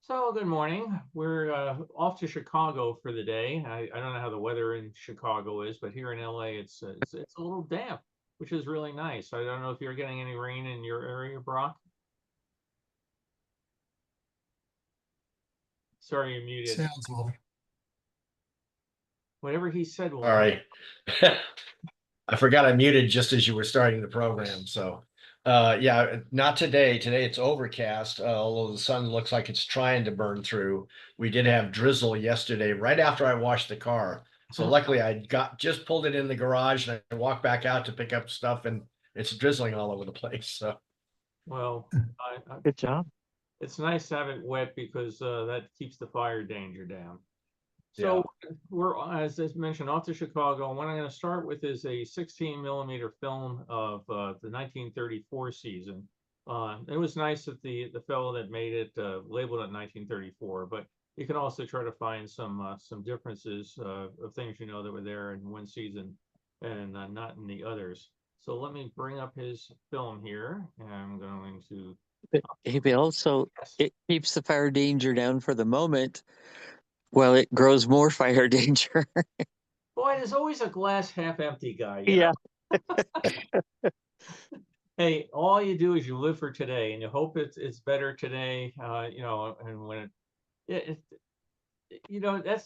So good morning. We're off to Chicago for the day. I don't know how the weather in Chicago is, but here in LA, it's a little damp, which is really nice. I don't know if you're getting any rain in your area, Brock. Sorry, you're muted. Sounds low. Whatever he said will come. Sorry. I forgot I muted just as you were starting the program. So, yeah, not today. Today it's overcast, although the sun looks like it's trying to burn through. We did have drizzle yesterday, right after I washed the car. So luckily, I got just pulled it in the garage and I walked back out to pick up stuff, and it's drizzling all over the place. So, Well, Good job. it's nice to have it wet because that keeps the fire danger down. yeah. So we're, as I mentioned, off to Chicago. And what I'm going to start with is a 16 millimeter film of the 1934 season. It was nice that the fellow that made it labeled it 1934, but you can also try to find some differences of things that were there in one season and not in the others. So let me bring up his film here, and I'm going to. Hey, Bill, so Yes. it keeps the fire danger down for the moment while it grows more fire danger. Boy, there's always a glass half empty guy. Yeah. Hey, all you do is you live for today, and you hope it's better today. And when that's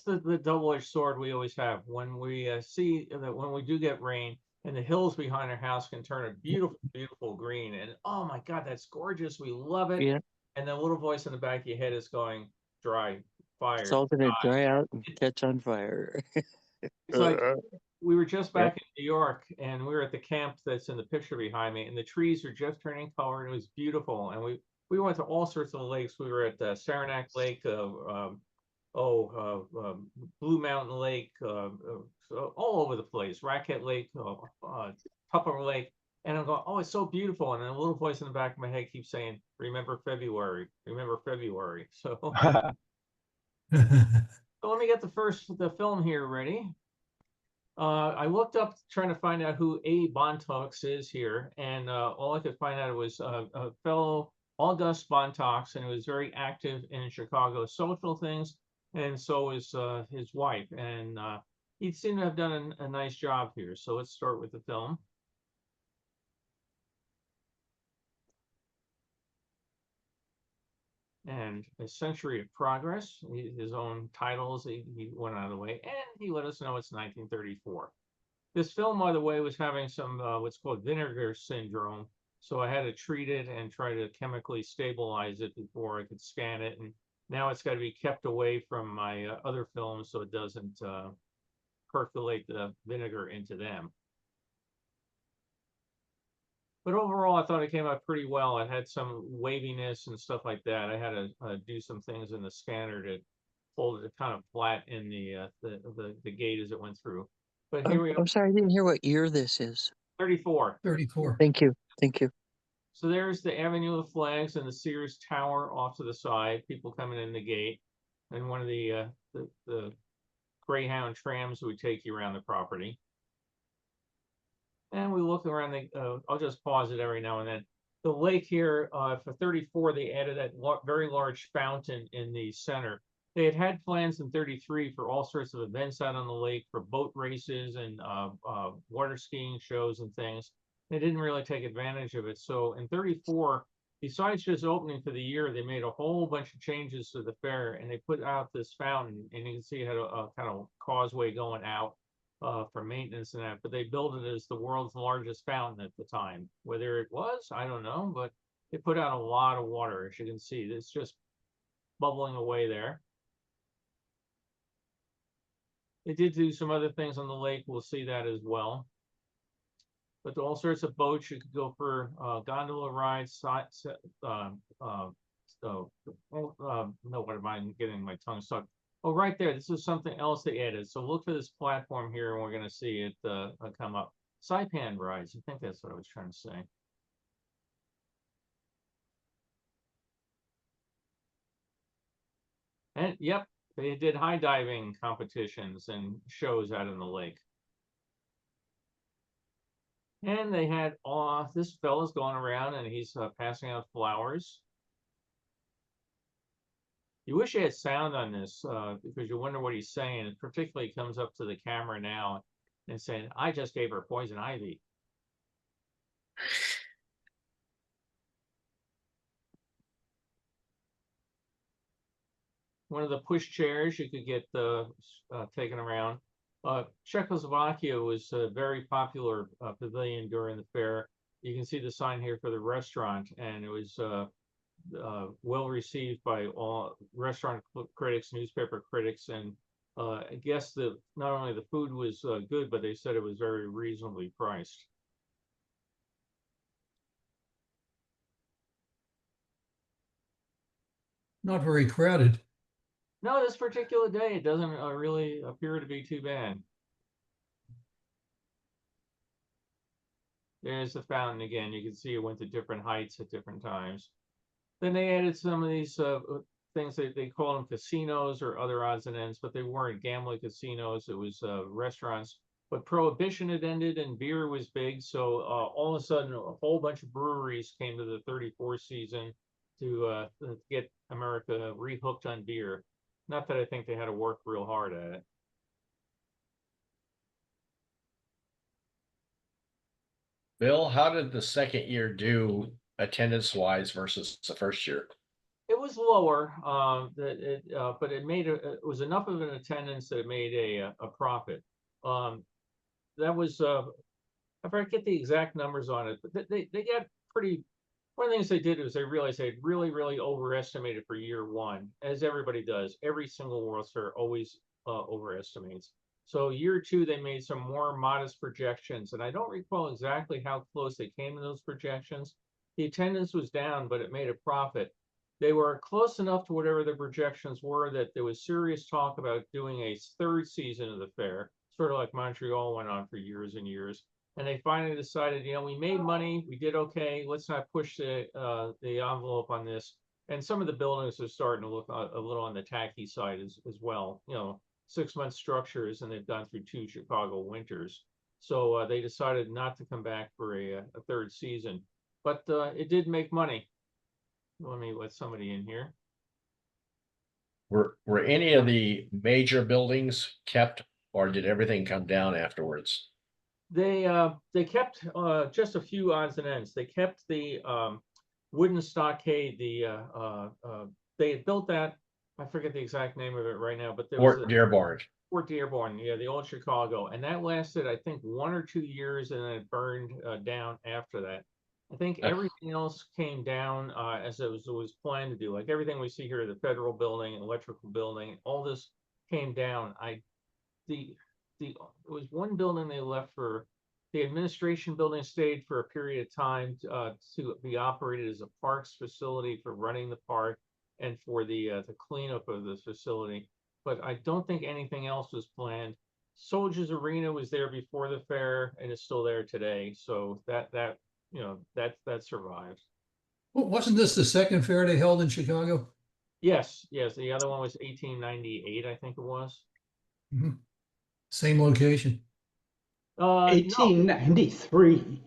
the double-edged sword we always have. When we see that when we do get rain, and the hills behind our house can turn a beautiful, beautiful green, and oh my God, that's gorgeous. We love it. Yeah. And the little voice in the back of your head is going, dry, It's fire. all gonna dry out and catch on fire. It's like we were just back in New York, and we were at the camp that's in the picture behind me, and the trees are just turning color, and it was beautiful. And we went to all sorts of lakes. We were at Saranac Lake, Blue Mountain Lake, so all over the place. Raquette Lake, Tupper Lake, and I'm going, oh, it's so beautiful. And then a little voice in the back of my head keeps saying, "Remember February, remember February." So, so let me get the film here ready. I looked up trying to find out who Abe Bontox is here, and all I could find out was a fellow August Bontox, and he was very active in Chicago social things, and so is his wife, and he seemed to have done a nice job here. So let's start with the film. And A Century of Progress, his own titles, he went out of the way, and he let us know it's 1934. This film, by the way, was having some what's called vinegar syndrome. So I had to treat it and try to chemically stabilize it before I could scan it. And now it's got to be kept away from my other films so it doesn't percolate the vinegar into them. But overall, I thought it came out pretty well. It had some waviness and stuff like that. I had to do some things in the scanner to hold it kind of flat in the gate as it went through. But here we are, I'm sorry, I didn't hear what year this is. 34. 34. Thank you. Thank you. So there's the Avenue of Flags and the Sears Tower off to the side, people coming in the gate, and one of the Greyhound trams would take you around the property. And we look around I'll just pause it every now and then. The lake here, for 34, they added that very large fountain in the center. They had plans in 33 for all sorts of events out on the lake, for boat races and water skiing shows and things. They didn't really take advantage of it. So in 34, besides just opening for the year, they made a whole bunch of changes to the fair, and they put out this fountain, and you can see it had a kind of causeway going out for maintenance and that, but they built it as the world's largest fountain at the time. Whether it was, I don't know, but they put out a lot of water, as you can see. It's just bubbling away there. They did do some other things on the lake. We'll see that as well. But all sorts of boats. You could go for gondola rides. No, what am I getting my tongue stuck? Oh, right there. This is something else they added. So look for this platform here, and we're going to see it come up. Saipan rides. I think that's what I was trying to say. And yep, they did high diving competitions and shows out in the lake. And they had this fella's going around, and he's passing out flowers. You wish you had sound on this, because you wonder what he's saying. It particularly comes up to the camera now and saying, "I just gave her poison ivy." One of the push chairs you could get taken around. Czechoslovakia was a very popular pavilion during the fair. You can see the sign here for the restaurant, and it was well received by all restaurant critics, newspaper critics, and I guess not only the food was good, but they said it was very reasonably priced. Not very crowded. No, this particular day, it doesn't really appear to be too bad. There's the fountain again. You can see it went to different heights at different times. Then they added some of these things that they call them casinos or other odds and ends, but they weren't gambling casinos. It was restaurants. But Prohibition had ended and beer was big. So all of a sudden, a whole bunch of breweries came to the 34 season to get America rehooked on beer. Not that I think they had to work real hard at it. Bill, how did the second year do attendance wise versus the first year? It was lower, but it was enough of an attendance that it made a profit. That was I forget the exact numbers on it, but they got pretty. One of the things they did was they realized they had really overestimated for year one, as everybody does. Every single World Fair always overestimates. So year two, they made some more modest projections, and I don't recall exactly how close they came to those projections. The attendance was down, but it made a profit. They were close enough to whatever the projections were that there was serious talk about doing a third season of the fair, sort of like Montreal went on for years and years. And they finally decided, we made money, we did okay. Let's not push the envelope on this. And some of the buildings are starting to look a little on the tacky side as well. 6-month structures, and they've gone through 2 Chicago winters. So they decided not to come back for a third season, but it did make money. Let me let somebody in here. Were any of the major buildings kept, or did everything come down afterwards? They kept just a few odds and ends. They kept the wooden stockade. They had built that. I forget the exact name of it right now, but there was Fort Dearborn. Fort Dearborn, yeah, the old Chicago, and that lasted, I think, 1 or 2 years, and then it burned down after that. I think everything else came down as it was planned to do. Like everything we see here, the federal building, electrical building, all this came down. It was one building they left for the administration building, stayed for a period of time to be operated as a parks facility for running the park and for the cleanup of the facility. But I don't think anything else was planned. Soldiers Arena was there before the fair and is still there today. So that survives. Well, wasn't this the second fair they held in Chicago? Yes. The other one was 1898, I think it was. Mhm. Same location. No. 1893.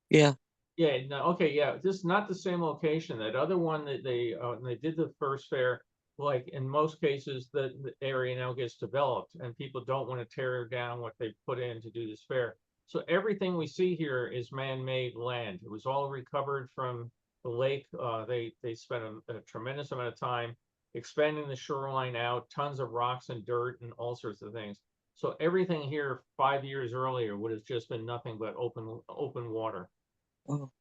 Yeah. Yeah, no, okay, yeah, this is not the same location. That other one that they did the first fair, like in most cases, the area now gets developed and people don't want to tear down what they put in to do this fair. So everything we see here is man-made land. It was all recovered from the lake. They spent a tremendous amount of time expanding the shoreline out, tons of rocks and dirt and all sorts of things. So everything here 5 years earlier would have just been nothing but open water. Oh,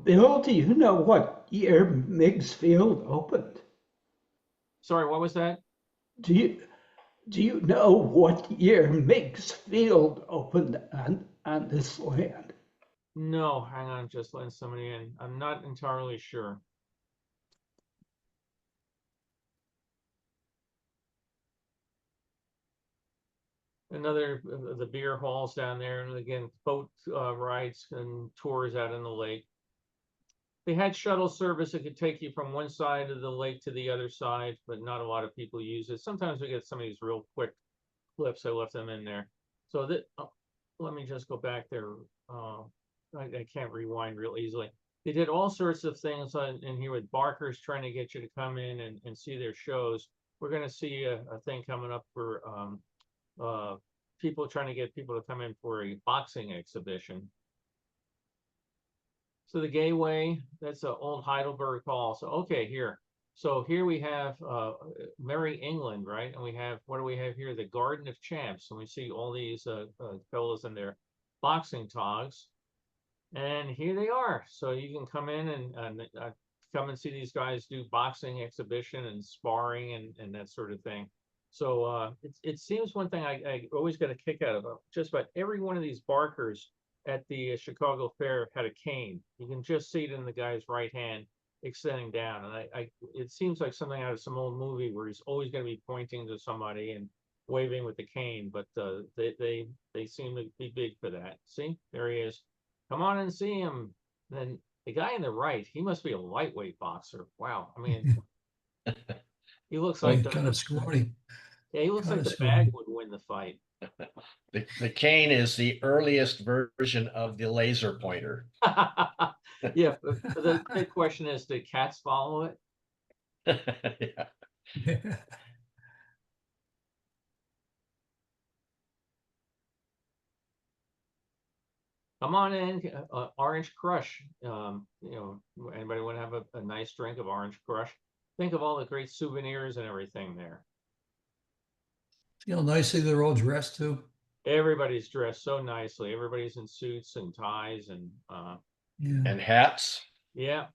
Bill, do you know what year Meigs Field opened? Sorry, what was that? Do you know what year Meigs Field opened on this land? No, hang on, just letting somebody in. I'm not entirely sure. Another the beer halls down there, and again, boat rides and tours out in the lake. They had shuttle service that could take you from one side of the lake to the other side, but not a lot of people use it. Sometimes we get some of these real quick clips. I left them in there. So that let me just go back there. I can't rewind real easily. they did all sorts of things in here with Barker's trying to get you to come in and see their shows. We're going to see a thing coming up for people trying to get people to come in for a boxing exhibition. So the Gateway, that's an old Heidelberg Hall. So, okay, here. So here we have Merry England, right? And we have, what do we have here? The Garden of Champs. And we see all these fellows in their boxing togs. And here they are. So you can come in and come and see these guys do boxing exhibition and sparring and that sort of thing. So it seems one thing I always get a kick out of just about every one of these Barkers at the Chicago Fair had a cane. You can just see it in the guy's right hand extending down. And it seems like something out of some old movie where he's always going to be pointing to somebody and waving with the cane, but they seem to be big for that. See, there he is. Come on and see him. Then the guy on the right, he must be a lightweight boxer. Wow. I mean, he looks like Kind of scrawny. yeah, he looks like kinda the scrawny. bag would win the fight. The cane is the earliest version of the laser pointer. Yeah, but the big question is, did cats follow it? Yeah. Come on in, Orange Crush. Anybody want to have a nice drink of Orange Crush? Think of all the great souvenirs and everything there. You know, nicely they're all dressed too. Everybody's dressed so nicely. Everybody's in suits and ties and Yeah. And hats. yeah.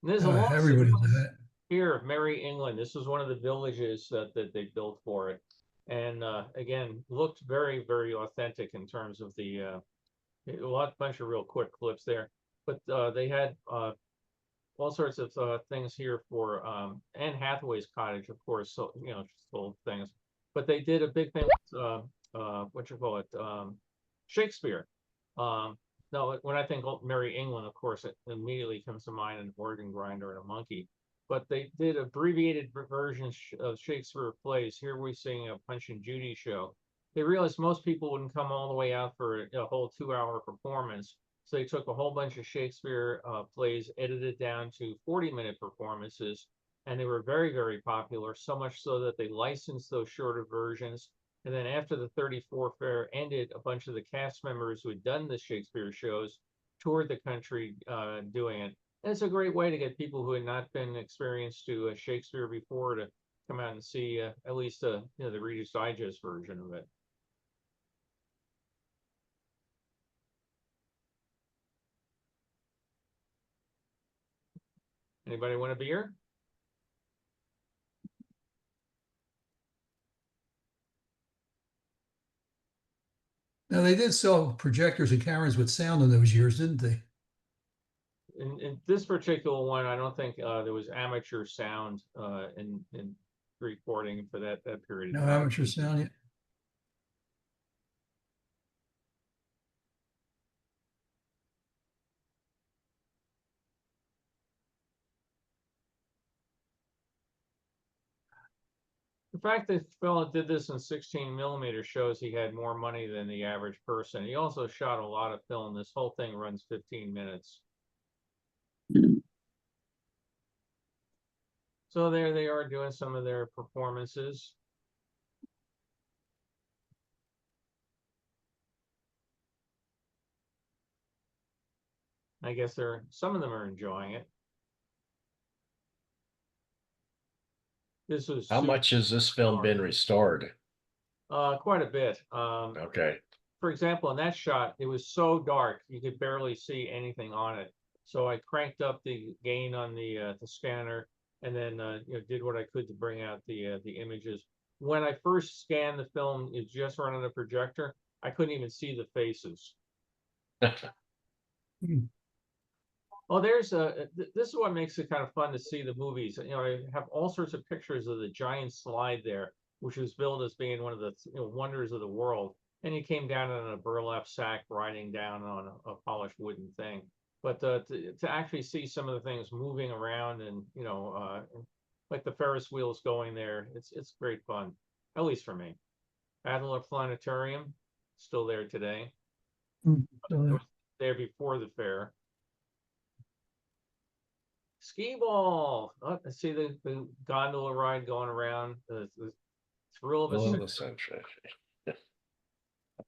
And there's a long Everybody's sequence that. here of Merry England. This was one of the villages that they built for it, and again looked very, very authentic in terms of the a bunch of real quick clips there. But they had all sorts of things here for Anne Hathaway's cottage, of course. So sold things, but they did a big thing with what you call it, Shakespeare. No, when I think of Merry England, of course, it immediately comes to mind an organ grinder and a monkey. But they did abbreviated versions of Shakespeare plays. Here we're seeing a Punch and Judy show. They realized most people wouldn't come all the way out for a whole 2-hour performance. So they took a whole bunch of Shakespeare plays, edited down to 40-minute performances, and they were very, very popular, so much so that they licensed those shorter versions. And then after the 34 fair ended, a bunch of the cast members who had done the Shakespeare shows toured the country doing it. And it's a great way to get people who had not been experienced to Shakespeare before to come out and see at least the Reader's Digest version of it. Anybody want a beer? Now they did sell projectors and cameras with sound in those years, didn't they? In this particular one, I don't think there was amateur sound in recording for that period No of time. amateur sound yet. The fact that Fella did this in 16mm shows he had more money than the average person. He also shot a lot of film. This whole thing runs 15 minutes. So there they are doing some of their performances. I guess some of them are enjoying it. This was How much has this film been restored? quite a bit. Okay. For example, in that shot, it was so dark you could barely see anything on it. So I cranked up the gain on the scanner, and then did what I could to bring out the images. When I first scanned the film, it just running a projector. I couldn't even see the faces. Oh, there's this is what makes it kind of fun to see the movies. I have all sorts of pictures of the giant slide there, which was billed as being one of the wonders of the world. And he came down on a burlap sack, riding down on a polished wooden thing. But to actually see some of the things moving around and like the Ferris wheels going there, it's great fun, at least for me. Adler Planetarium, still there today. It was there before the fair. skee ball. Oh, I see the gondola ride going around. The thrill of a Middle of city. the century.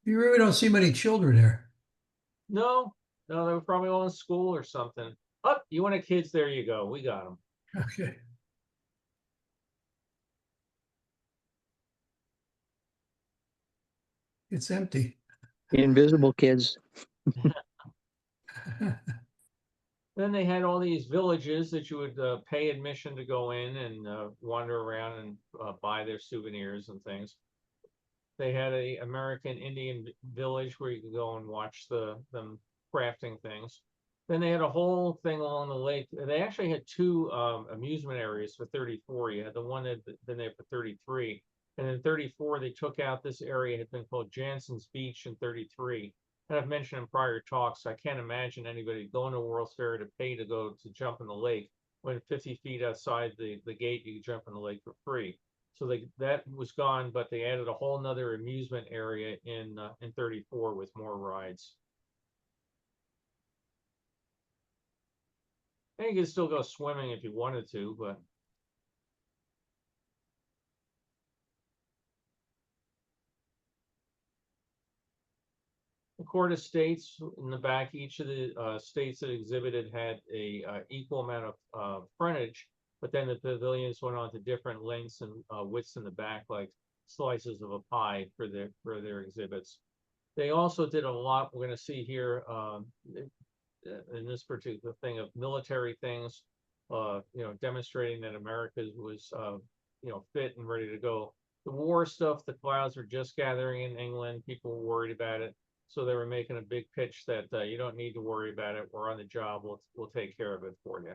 You really don't see many children there. No, no, they were probably all in school or something. Oh, you wanted kids? There you go. We got them. Okay. It's empty. Invisible kids. Then they had all these villages that you would pay admission to go in and wander around and buy their souvenirs and things. They had a American Indian village where you could go and watch them crafting things. Then they had a whole thing along the lake. They actually had two amusement areas for 34. You had the one that then they had for 33. And in 34, they took out this area had been called Jansen's Beach in 33. And I've mentioned in prior talks, I can't imagine anybody going to World's Fair to pay to go to jump in the lake when 50 feet outside the gate, you could jump in the lake for free. So that was gone, but they added a whole nother amusement area in 34 with more rides. And you could still go swimming if you wanted to, but the Court of States in the back, each of the states that exhibited had a equal amount of frontage, but then the pavilions went on to different lengths and widths in the back, like slices of a pie for their exhibits. They also did a lot. We're going to see here in this particular thing of military things, demonstrating that America was, fit and ready to go. The war stuff, the clouds were just gathering in England. People were worried about it. So they were making a big pitch that you don't need to worry about it. We're on the job. We'll take care of it for you.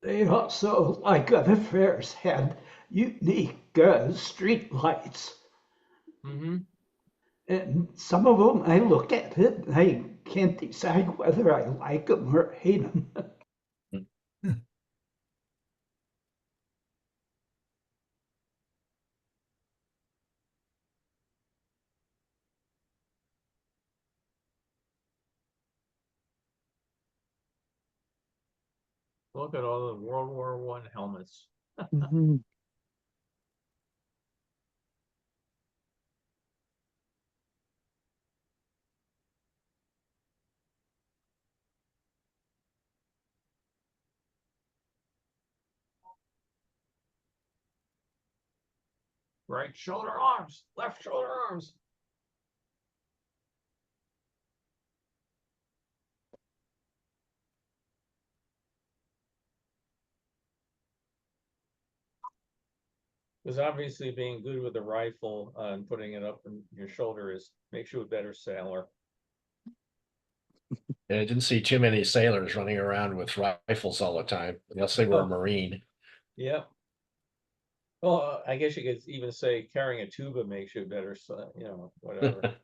They also, like other fairs, had unique street lights. Mm-hmm. And some of them, I look at it and I can't decide whether I like them or hate them. Look at all the World War I helmets. Mhm. Right shoulder arms, left shoulder arms. Because obviously being good with a rifle and putting it up in your shoulder makes you a better sailor. And I didn't see too many sailors running around with rifles all the time, unless they were a Oh. Marine. Yep. Well, I guess you could even say carrying a tuba makes you a better, whatever.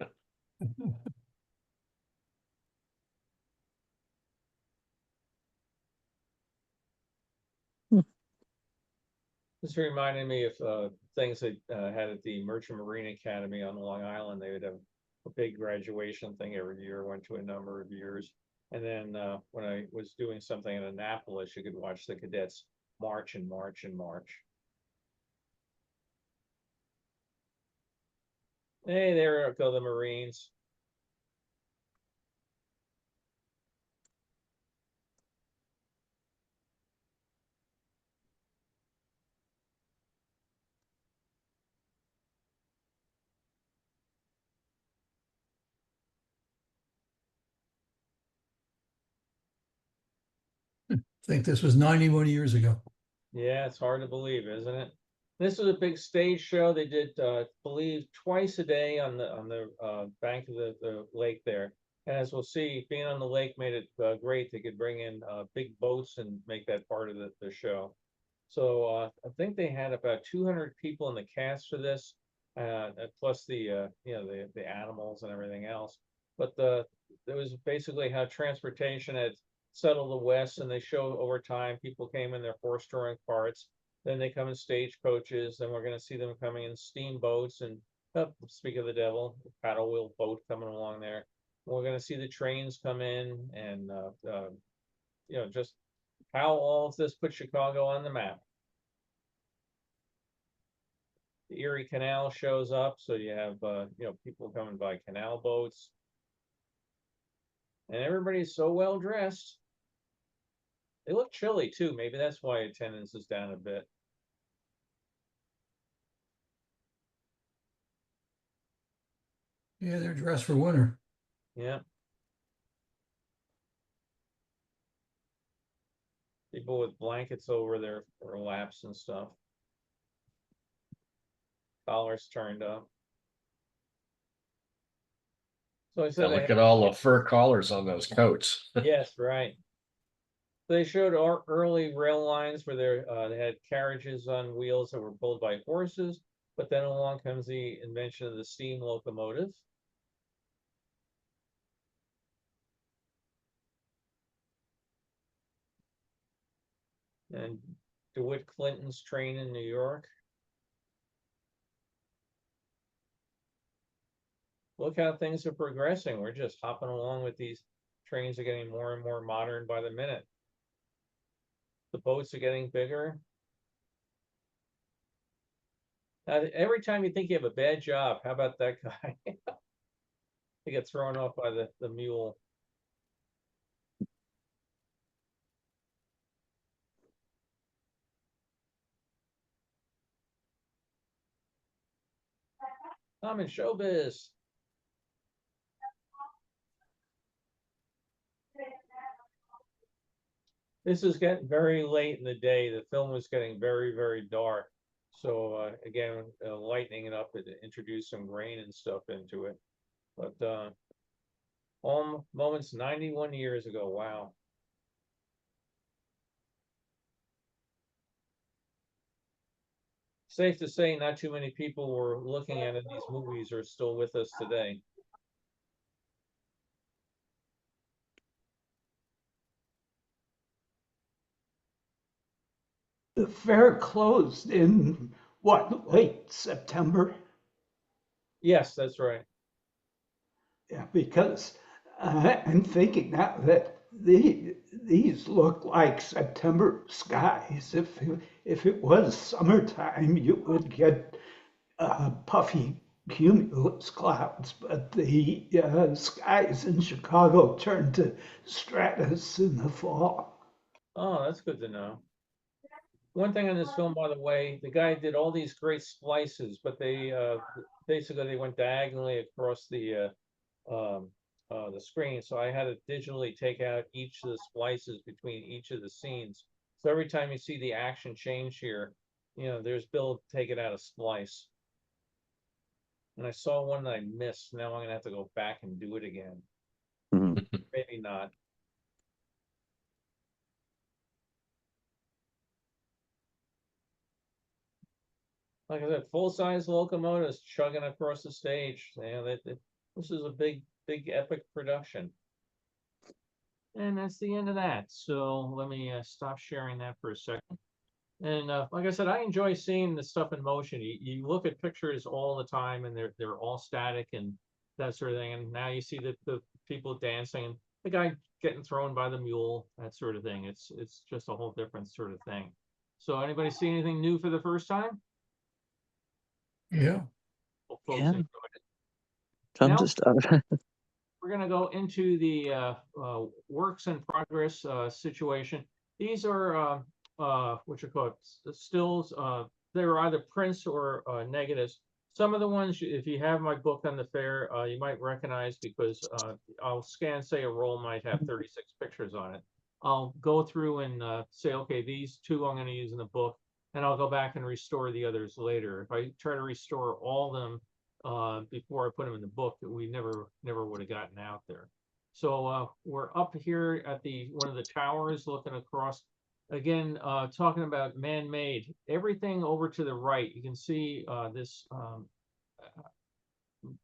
This reminded me of things that had at the Merchant Marine Academy on Long Island. They would have a big graduation thing every year, went to a number of years. And then when I was doing something in Annapolis, you could watch the cadets march and march and march. Hey, there go the Marines. I think this was 91 years ago. Yeah, it's hard to believe, isn't it? This was a big stage show. They did, believe, twice a day on the bank of the lake there. And as we'll see, being on the lake made it great. They could bring in big boats and make that part of the show. So I think they had about 200 people in the cast for this, plus the the animals and everything else. But it was basically how transportation had settled the West, and they show over time people came in their horse-drawing carts. Then they come in stagecoaches. Then we're going to see them coming in steamboats and Speak of the devil, paddle wheel boat coming along there. We're gonna see the trains come in and, just how all of this puts Chicago on the map. The Erie Canal shows up, so you have, people coming by canal boats. And everybody's so well dressed. They look chilly too. Maybe that's why attendance is down a bit. Yeah, they're dressed for winter. Yeah. People with blankets over their laps and stuff. Collars turned up. So I Yeah, said, look at all the fur collars on those coats. yes, right. They showed our early rail lines where they had carriages on wheels that were pulled by horses, but then along comes the invention of the steam locomotive. And DeWitt Clinton's train in New York. Look how things are progressing. We're just hopping along with these trains are getting more and more modern by the minute. The boats are getting bigger. Now, every time you think you have a bad job, how about that guy? He gets thrown off by the mule. I'm in showbiz. This is getting very late in the day. The film was getting very, very dark. So again, lightening it up to introduce some grain and stuff into it. But Home Moments 91 years ago. Wow. Safe to say, not too many people were looking at these movies are still with us today. The fair closed in what, late September? Yes, that's right. Yeah, because I'm thinking now that these look like September skies. If it was summertime, you would get puffy cumulus clouds, but the skies in Chicago turn to stratus in the fall. Oh, that's good to know. One thing on this film, by the way, the guy did all these great splices, but they basically they went diagonally across the screen. So I had to digitally take out each of the splices between each of the scenes. So every time you see the action change here, there's Bill taking out a splice. And I saw one that I missed. Now I'm gonna have to go back and do it again. Mhm. Maybe not. Like I said, full-size locomotives chugging across the stage. This is a big, big epic production. And that's the end of that. So let me stop sharing that for a second. And like I said, I enjoy seeing the stuff in motion. You look at pictures all the time, and they're all static and that sort of thing. And now you see the people dancing and the guy getting thrown by the mule, that sort of thing. It's just a whole different sort of thing. So anybody see anything new for the first time? Yeah. Well, folks Yeah. enjoyed it. Tons Now- of stuff. We're going to go into the works in progress situation. These are what you call it, stills. They're either prints or negatives. Some of the ones, if you have my book on the fair, you might recognize because I'll scan, say a roll might have 36 pictures on it. I'll go through and say, okay, these two I'm going to use in the book, and I'll go back and restore the others later. If I try to restore all of them before I put them in the book, that we never would have gotten out there. So we're up here at one of the towers looking across. Again, talking about man-made, everything over to the right, you can see this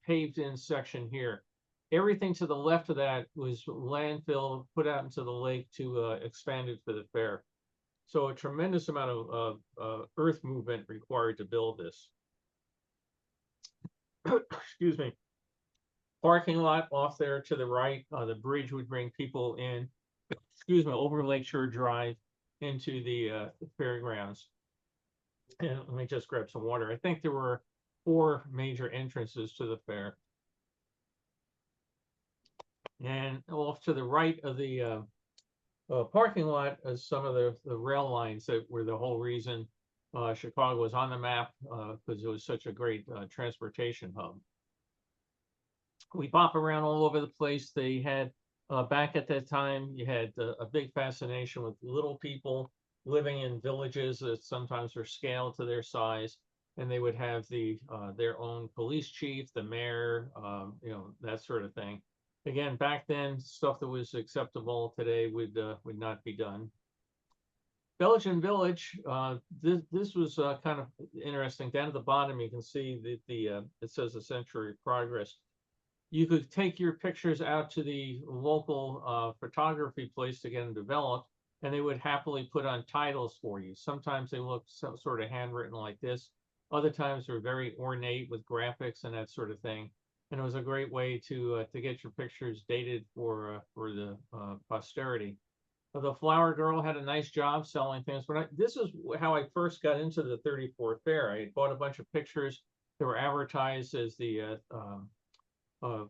paved in section here. Everything to the left of that was landfill put out into the lake to expand it for the fair. So a tremendous amount of earth movement required to build this. excuse me, parking lot off there to the right. The bridge would bring people in, excuse me, over Lakeshore Drive into the fairgrounds. And let me just grab some water. I think there were 4 major entrances to the fair. And off to the right of the parking lot is some of the rail lines that were the whole reason Chicago was on the map, because it was such a great transportation hub. We bop around all over the place. They had back at that time, you had a big fascination with little people living in villages that sometimes were scaled to their size, and they would have their own police chief, the mayor, you know, that sort of thing. Again, back then, stuff that was acceptable today would not be done. Belgian Village, this was kind of interesting. Down at the bottom, you can see that it says a century of progress. You could take your pictures out to the local photography place to get them developed, and they would happily put on titles for you. Sometimes they look sort of handwritten like this. Other times they're very ornate with graphics and that sort of thing. And it was a great way to get your pictures dated for the posterity. The Flower Girl had a nice job selling things. But this is how I first got into the 34 Fair. I bought a bunch of pictures that were advertised as the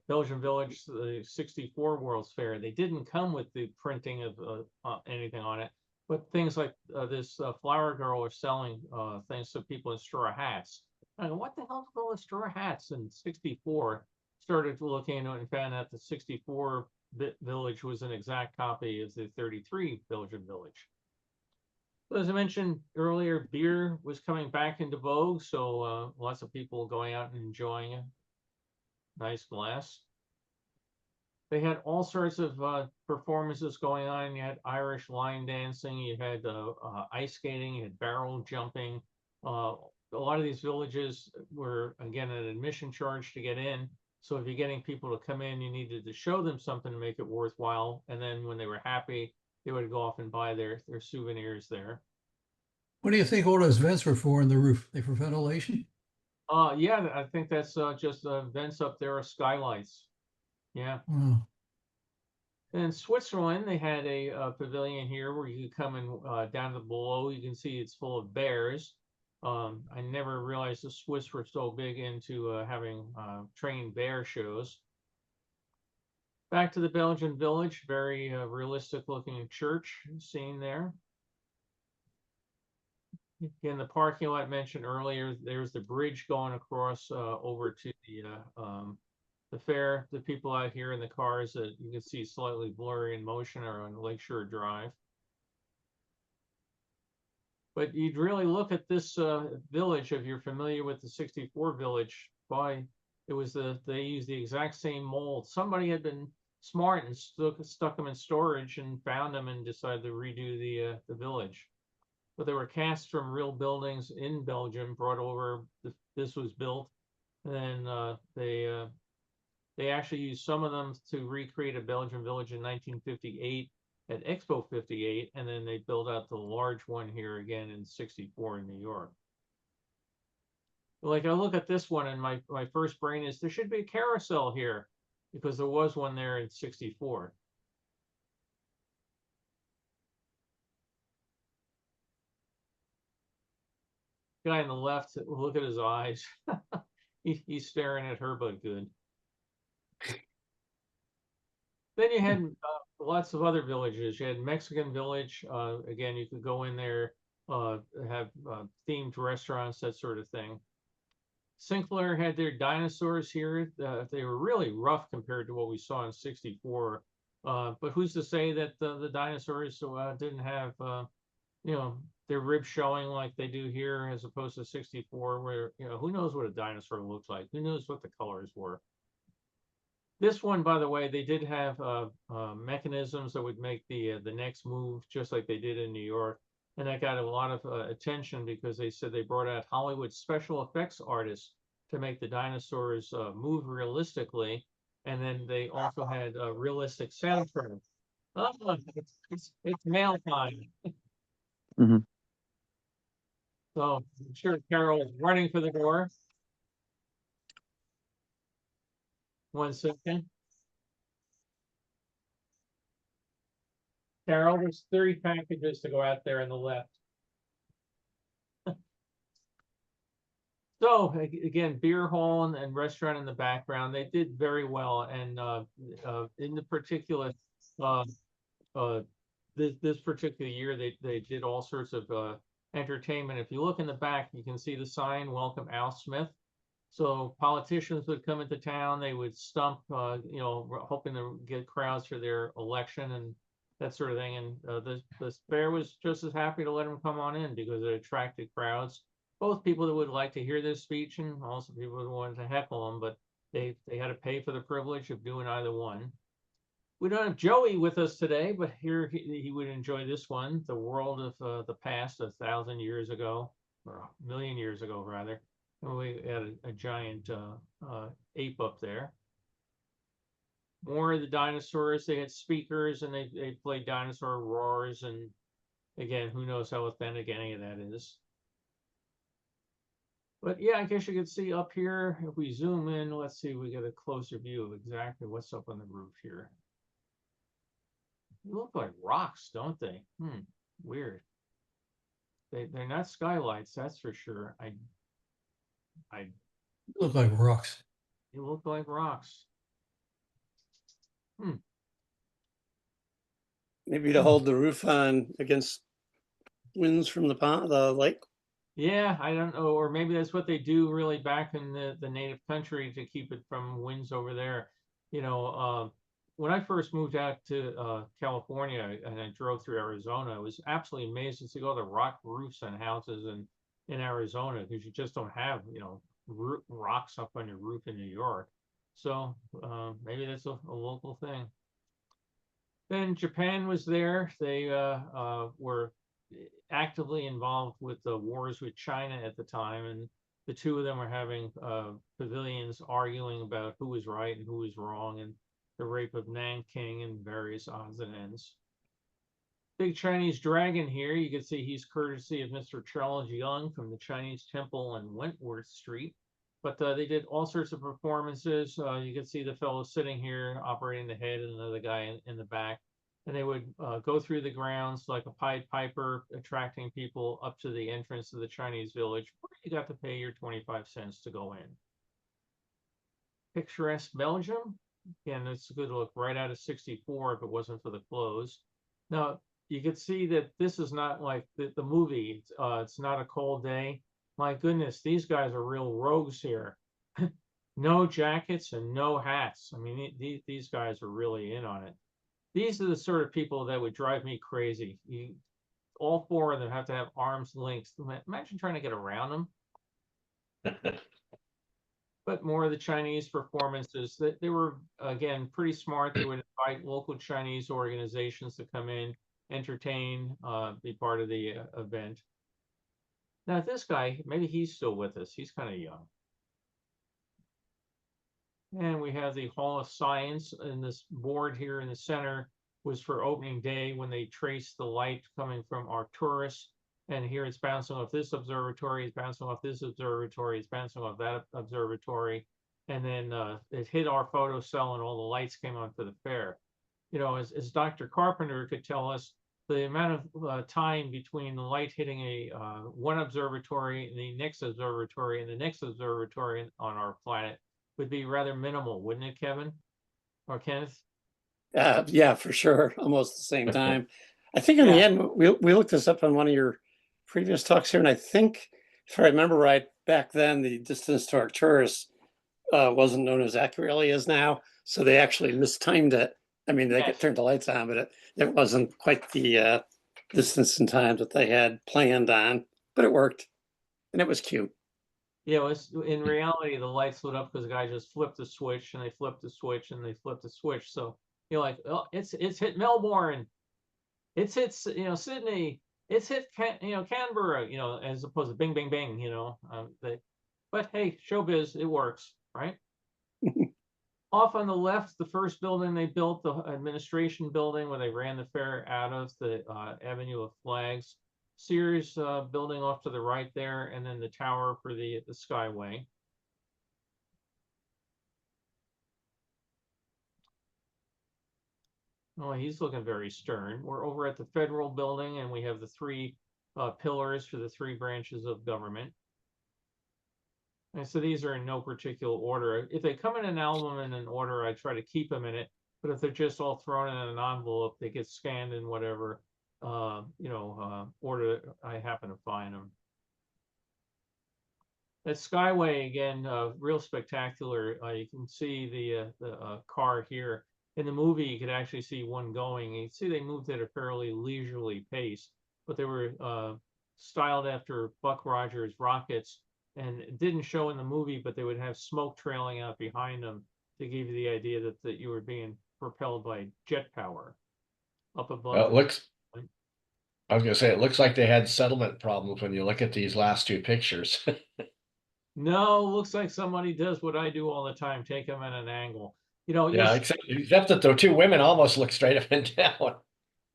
Belgian Village, the 64 World's Fair. They didn't come with the printing of anything on it, but things like this Flower Girl was selling things to people in straw hats. I go, what the hell's all the straw hats? In 64, started looking into it and found out the 64 Village was an exact copy of the 33 Belgian Village. As I mentioned earlier, beer was coming back into vogue, so lots of people going out and enjoying it. Nice glass. They had all sorts of performances going on. You had Irish line dancing, you had ice skating, you had barrel jumping. A lot of these villages were, again, an admission charge to get in. So if you're getting people to come in, you needed to show them something to make it worthwhile. And then when they were happy, they would go off and buy their souvenirs there. What do you think all those vents were for in the roof? They for ventilation? Yeah, I think that's just vents up there, skylights. Yeah. Wow. In Switzerland, they had a pavilion here where you could come and down to below. You can see it's full of bears. I never realized the Swiss were so big into having trained bear shows. Back to the Belgian Village, very realistic looking church seen there. In the parking lot mentioned earlier, there's the bridge going across over to the fair. The people out here in the cars that you can see slightly blurry in motion are on Lakeshore Drive. But you'd really look at this village, if you're familiar with the 64 Village, they used the exact same mold. Somebody had been smart and stuck them in storage and found them and decided to redo the village. But they were cast from real buildings in Belgium, brought over. This was built, and then they actually used some of them to recreate a Belgian village in 1958 at Expo 58, and then they built out the large one here again in 64 in New York. Like I look at this one, and my first brain is there should be a carousel here because there was one there in 64. Guy on the left, look at his eyes. He's staring at her, but good. Then you had lots of other villages. You had Mexican Village. Again, you could go in there, have themed restaurants, that sort of thing. Sinclair had their dinosaurs here. They were really rough compared to what we saw in 64. But who's to say that the dinosaurs didn't have, their ribs showing like they do here as opposed to 64, where, who knows what a dinosaur looks like? Who knows what the colors were? This one, by the way, they did have mechanisms that would make the next move just like they did in New York. And that got a lot of attention because they said they brought out Hollywood special effects artists to make the dinosaurs move realistically. And then they also had realistic soundtracks. Oh, it's mail time. Mhm. So I'm sure Carol is running for the door. 1 second. Carol, there's 30 packages to go out there on the left. So again, beer hall and restaurant in the background, they did very well. And in the particular, uh, this particular year, they did all sorts of entertainment. If you look in the back, you can see the sign, Welcome Al Smith. So politicians would come into town, they would stump, hoping to get crowds for their election and that sort of thing. And the fair was just as happy to let them come on in because it attracted crowds. Both people that would like to hear this speech and also people who wanted to heckle them, but they had to pay for the privilege of doing either one. We don't have Joey with us today, but here he would enjoy this one, The World of the Past, 1,000 years ago, or 1,000,000 years ago, rather. And we had a giant ape up there. More of the dinosaurs, they had speakers and they played dinosaur roars. And again, who knows how authentic any of that is. But yeah, I guess you can see up here, if we zoom in, let's see, we get a closer view of exactly what's up on the roof here. They look like rocks, don't they? Weird. They're not skylights, that's for sure. Look like rocks. They look like rocks. Maybe to hold the roof on against winds from the lake. Yeah, I don't know, or maybe that's what they do really back in the native country to keep it from winds over there. When I first moved out to California and I drove through Arizona, I was absolutely amazed to see all the rock roofs on houses in Arizona because you just don't have, rocks up on your roof in New York. So maybe that's a local thing. Then Japan was there. They were actively involved with the wars with China at the time, and the two of them were having pavilions arguing about who was right and who was wrong, and the rape of Nanking and various odds and ends. Big Chinese dragon here. You can see he's courtesy of Mr. Charles Young from the Chinese Temple on Wentworth Street. But they did all sorts of performances. You can see the fellow sitting here operating the head and another guy in the back. And they would go through the grounds like a Pied Piper, attracting people up to the entrance of the Chinese village, where you got to pay your 25 cents to go in. Picturesque Belgium. Again, it's a good look right out of 64 if it wasn't for the clothes. Now, you can see that this is not like the movie. It's not a cold day. My goodness, these guys are real rogues here. No jackets and no hats. I mean, these guys are really in on it. These are the sort of people that would drive me crazy. All four of them have to have arms length. Imagine trying to get around them. But more of the Chinese performances, they were, again, pretty smart. They would invite local Chinese organizations to come in, entertain, be part of the event. Now, this guy, maybe he's still with us. He's kind of young. And we have the Hall of Science, and this board here in the center was for opening day when they traced the light coming from Arcturus. And here it's bouncing off this observatory, it's bouncing off this observatory, it's bouncing off that observatory. And then it hit our photo cell and all the lights came on for the fair. As Dr. Carpenter could tell us, the amount of time between the light hitting one observatory, the next observatory, and the next observatory on our planet would be rather minimal, wouldn't it, Kevin? Or Kenneth? Yeah, for sure. Almost the same time. I think in the end, we looked this up on one of your previous talks here, and I think, if I remember right, back then the distance to Arcturus wasn't known as accurately as now, so they actually mistimed it. I mean, they turned the lights on, but it wasn't quite the distance and time that they had planned on, but it worked, and it was cute. Yeah, in reality, the lights lit up because the guy just flipped the switch, and they flipped the switch, and they flipped the switch. So you're like, oh, it's hit Melbourne, it's hit Sydney, it's hit Canberra, as opposed to bing, bing, bing, but hey, showbiz, it works, right? Off on the left, the first building they built, the administration building where they ran the fair out of, the Avenue of Flags. Sears building off to the right there, and then the tower for the Skyway. Oh, he's looking very stern. We're over at the federal building and we have the three pillars for the three branches of government. And so these are in no particular order. If they come in an album in an order, I try to keep them in it. But if they're just all thrown in an envelope, they get scanned in whatever, order I happen to find them. That Skyway again, real spectacular. You can see the car here. In the movie, you could actually see one going. You can see they moved at a fairly leisurely pace, but they were styled after Buck Rogers rockets, and it didn't show in the movie, but they would have smoke trailing out behind them to give you the idea that you were being propelled by jet power up above. It looks, I was gonna say, it looks like they had settlement problems when you look at these last two pictures. No, looks like somebody does what I do all the time, take them at an angle. You know, Yeah, except that the two women almost look straight up and down.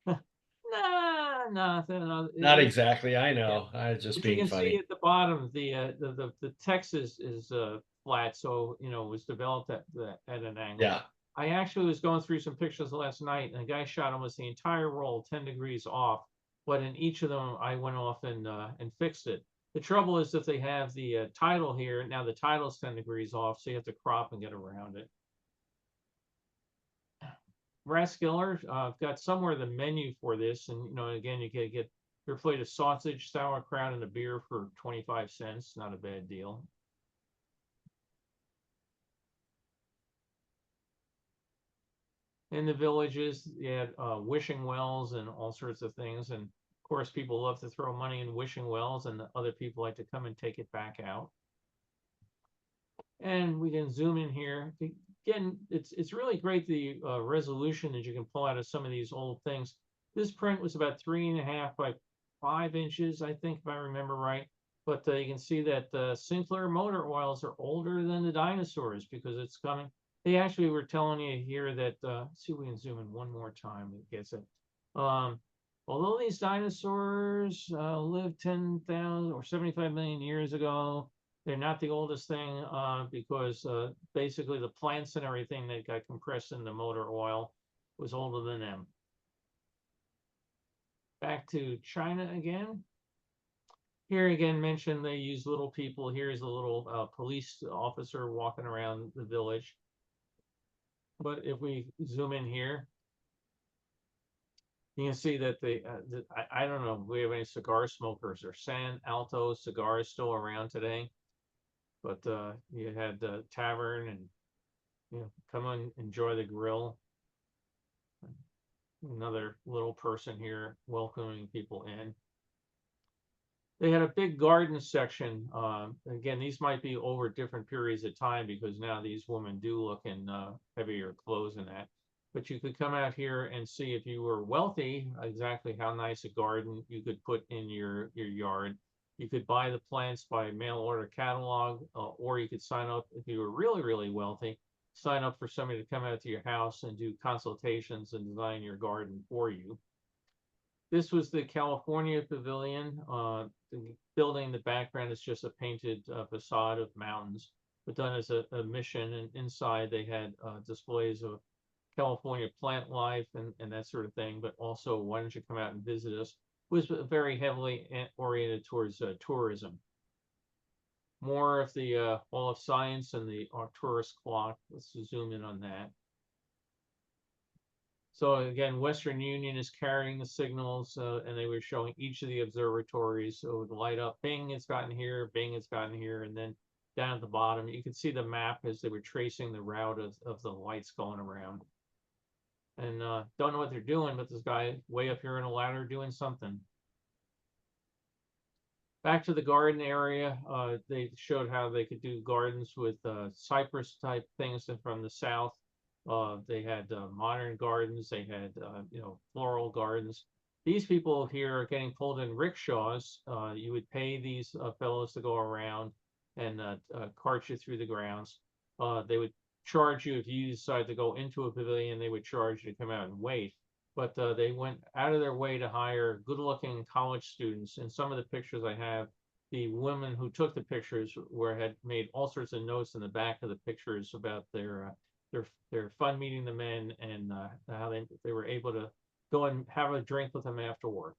nah, Not exactly, I know, I was just But you being can see funny. at the bottom, the text is flat, so it was developed at an angle. Yeah, I actually was going through some pictures last night, and the guy shot almost the entire roll 10 degrees off, but in each of them I went off and fixed it. The trouble is that they have the title here, now the title's 10 degrees off, so you have to crop and get around it. Rathskeller, I've got somewhere the menu for this, and again, you can get your plate of sausage, sauerkraut, and a beer for 25 cents. Not a bad deal. In the villages, you had wishing wells and all sorts of things, and of course, people love to throw money in wishing wells, and other people like to come and take it back out. And we can zoom in here. Again, it's really great the resolution that you can pull out of some of these old things. This print was about 3.5 by 5 inches, I think, if I remember right. But you can see that Sinclair motor oils are older than the dinosaurs because it's coming. They actually were telling you here that, let's see if we can zoom in one more time. It gets it. Although these dinosaurs lived 10,000 or 75 million years ago, they're not the oldest thing because basically the plants and everything that got compressed in the motor oil was older than them. Back to China again. Here again, mentioned they use little people. Here's a little police officer walking around the village. But if we zoom in here, you can see that I don't know if we have any cigar smokers or San Alto cigars still around today. But you had the tavern and come and enjoy the grill. Another little person here welcoming people in. They had a big garden section. Again, these might be over different periods of time because now these women do look in heavier clothes and that. But you could come out here and see if you were wealthy, exactly how nice a garden you could put in your yard. You could buy the plants by mail order catalog, or you could sign up if you were really, really wealthy, sign up for somebody to come out to your house and do consultations and design your garden for you. This was the California Pavilion. The building in the background is just a painted facade of mountains, but done as a mission. And inside they had displays of California plant life and that sort of thing. But also, why don't you come out and visit us? It was very heavily oriented towards tourism. More of the Hall of Science and the Arcturus clock. Let's zoom in on that. So again, Western Union is carrying the signals, and they were showing each of the observatories. So it would light up, Bing, it's gotten here, Bing, it's gotten here, and then down at the bottom, you could see the map as they were tracing the route of the lights going around. And don't know what they're doing, but this guy way up here in a ladder doing something. Back to the garden area, they showed how they could do gardens with cypress type things from the south. They had modern gardens. They had, floral gardens. These people here are getting pulled in rickshaws. You would pay these fellows to go around and cart you through the grounds. They would charge you if you decide to go into a pavilion. They would charge you to come out and wait. But they went out of their way to hire good-looking college students. In some of the pictures I have, the women who took the pictures had made all sorts of notes in the back of the pictures about their they're fun meeting the men and how they were able to go and have a drink with them after work.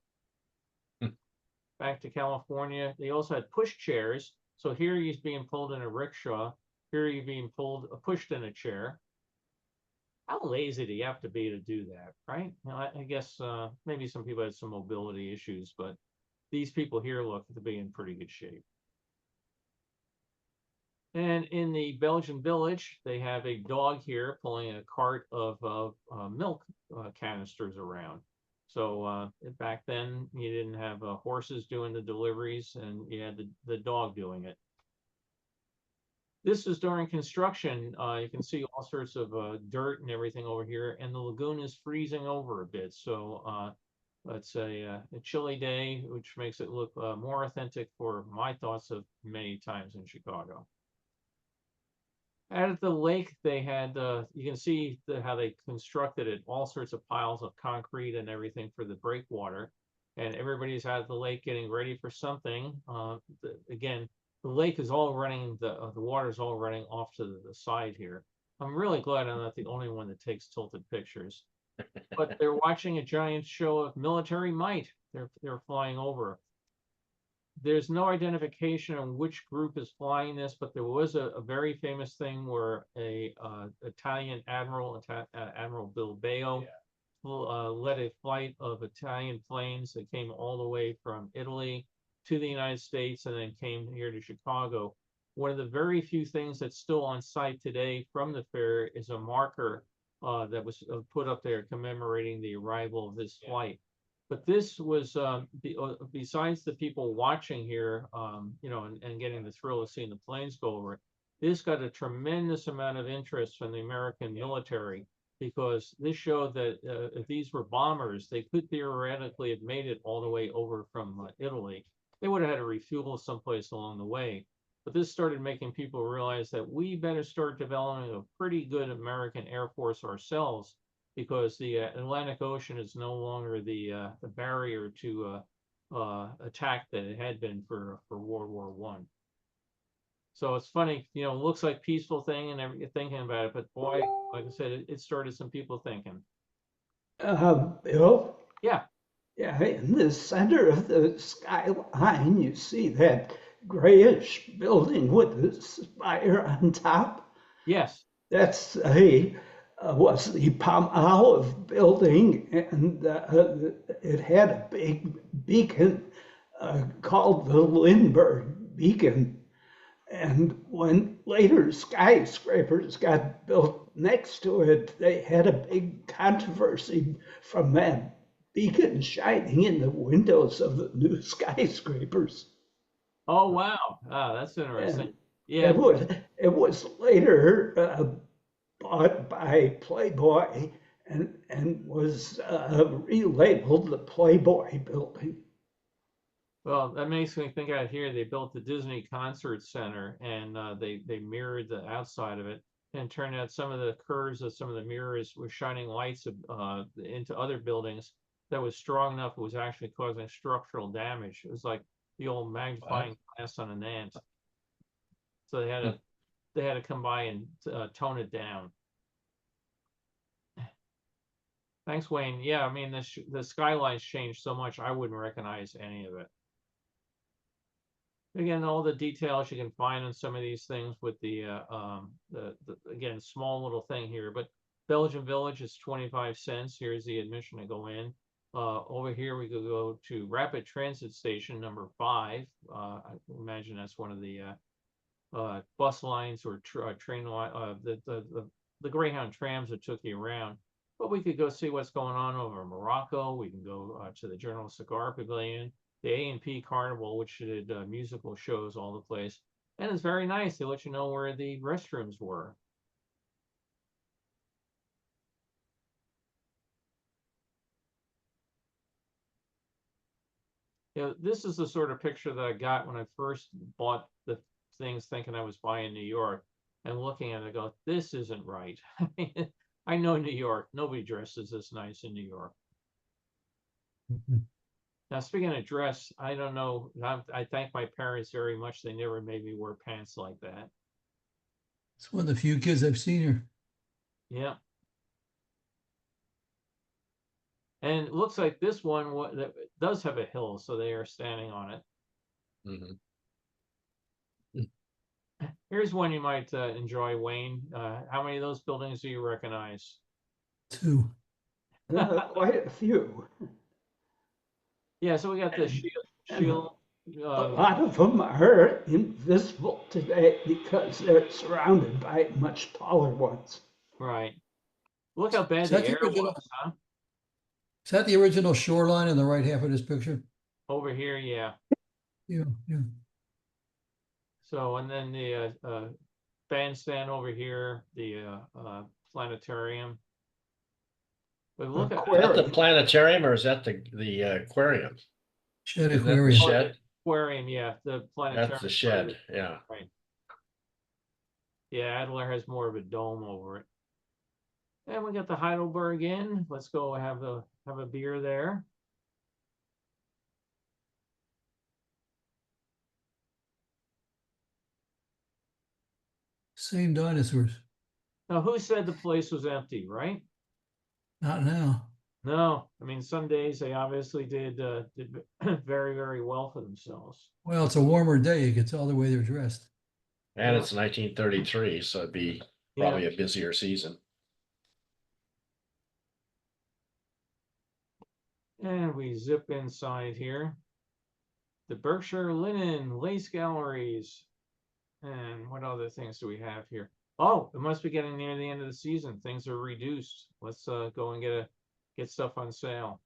Back to California, they also had push chairs. So here he's being pulled in a rickshaw. Here you're being pushed in a chair. How lazy do you have to be to do that, right? I guess maybe some people had some mobility issues, but these people here look to be in pretty good shape. And in the Belgian village, they have a dog here pulling a cart of milk canisters around. So back then, you didn't have horses doing the deliveries, and you had the dog doing it. This is during construction. You can see all sorts of dirt and everything over here, and the lagoon is freezing over a bit. So it's a chilly day, which makes it look more authentic for my thoughts of many times in Chicago. Out at the lake, they had, you can see how they constructed it, all sorts of piles of concrete and everything for the breakwater. And everybody's out at the lake getting ready for something. Again, the lake is all running, the water's all running off to the side here. I'm really glad I'm not the only one that takes tilted pictures. But they're watching a giant show of military might. They're flying over. There's no identification on which group is flying this, but there was a very famous thing where a Italian admiral, Admiral Bilbao, led a flight of Italian planes that came all the way from Italy to the United States and then came here to Chicago. One of the very few things that's still on site today from the fair is a marker that was put up there commemorating the arrival of this flight. But this was, besides the people watching here, you know, and getting the thrill of seeing the planes go over, this got a tremendous amount of interest from the American military, because this showed that if these were bombers, they could theoretically have made it all the way over from Italy. They would have had to refuel someplace along the way. But this started making people realize that we better start developing a pretty good American Air Force ourselves, because the Atlantic Ocean is no longer the barrier to attack that it had been for World War I. So it's funny, you know, it looks like peaceful thing and everything, thinking about it, but boy, like I said, it started some people thinking. Bill? Yeah. Yeah, in the center of the skyline, you see that grayish building with the spire on top. Yes. That's was the Palmolive building, and it had a big beacon called the Lindbergh Beacon. And when later skyscrapers got built next to it, they had a big controversy from that beacon shining in the windows of the new skyscrapers. Oh, wow. Ah, that's interesting. And Yeah. it was later bought by Playboy and was relabeled the Playboy Building. Well, that makes me think out here, they built the Disney Concert Center, and they mirrored the outside of it, and it turned out some of the curves of some of the mirrors were shining lights into other buildings that was strong enough it was actually causing structural damage. It was like the old magnifying glass on an ant. So they had to come by and tone it down. Thanks, Wayne. Yeah, I mean, the skylines changed so much, I wouldn't recognize any of it. Again, all the details you can find on some of these things with the again, small little thing here, but Belgian Village is 25 cents. Here's the admission to go in. Over here, we could go to Rapid Transit Station number 5. I imagine that's one of the bus lines or train line, the Greyhound trams that took you around. But we could go see what's going on over in Morocco. We can go to the General Cigar Pavilion, the A&P Carnival, which did musical shows all the place. And it's very nice. They let you know where the restrooms were. You know, this is the sort of picture that I got when I first bought the things thinking I was buying New York, and looking at it, I go, this isn't right. I know New York. Nobody dresses this nice in New York. Now, speaking of dress, I don't know. I thank my parents very much. They never made me wear pants like that. It's one of the few kids I've seen here. Yeah. And it looks like this one that does have a hill, so they are standing on it. Mhm. Here's one you might enjoy, Wayne. How many of those buildings do you recognize? 2. Quite a few. Yeah, so we got the shield. A lot of them are invisible today because they're surrounded by much taller ones. Right. Look how bad Is the that the air original? was, huh? Is that the original shoreline in the right half of this picture? Over here, yeah. Yeah, yeah. So, and then the bandstand over here, the planetarium. But look at Is that the Aquarium. planetarium or is that the aquarium? Shed Isn't that the aquarium. shed? aquarium, yeah, the planetarium. That's the shed, yeah. Right. Yeah, Adler has more of a dome over it. And we got the Heidelberg Inn. Let's go have a beer there. Same dinosaurs. Now, who said the place was empty, right? Not now. No, I mean, some days they obviously did very, very well for themselves. Well, it's a warmer day. You can tell the way they're dressed. And Yeah. it's 1933, so it'd be Yeah. probably a busier season. And we zip inside here. The Berkshire Linen Lace Galleries. And what other things do we have here? Oh, it must be getting near the end of the season. Things are reduced. Let's go and get stuff on sale.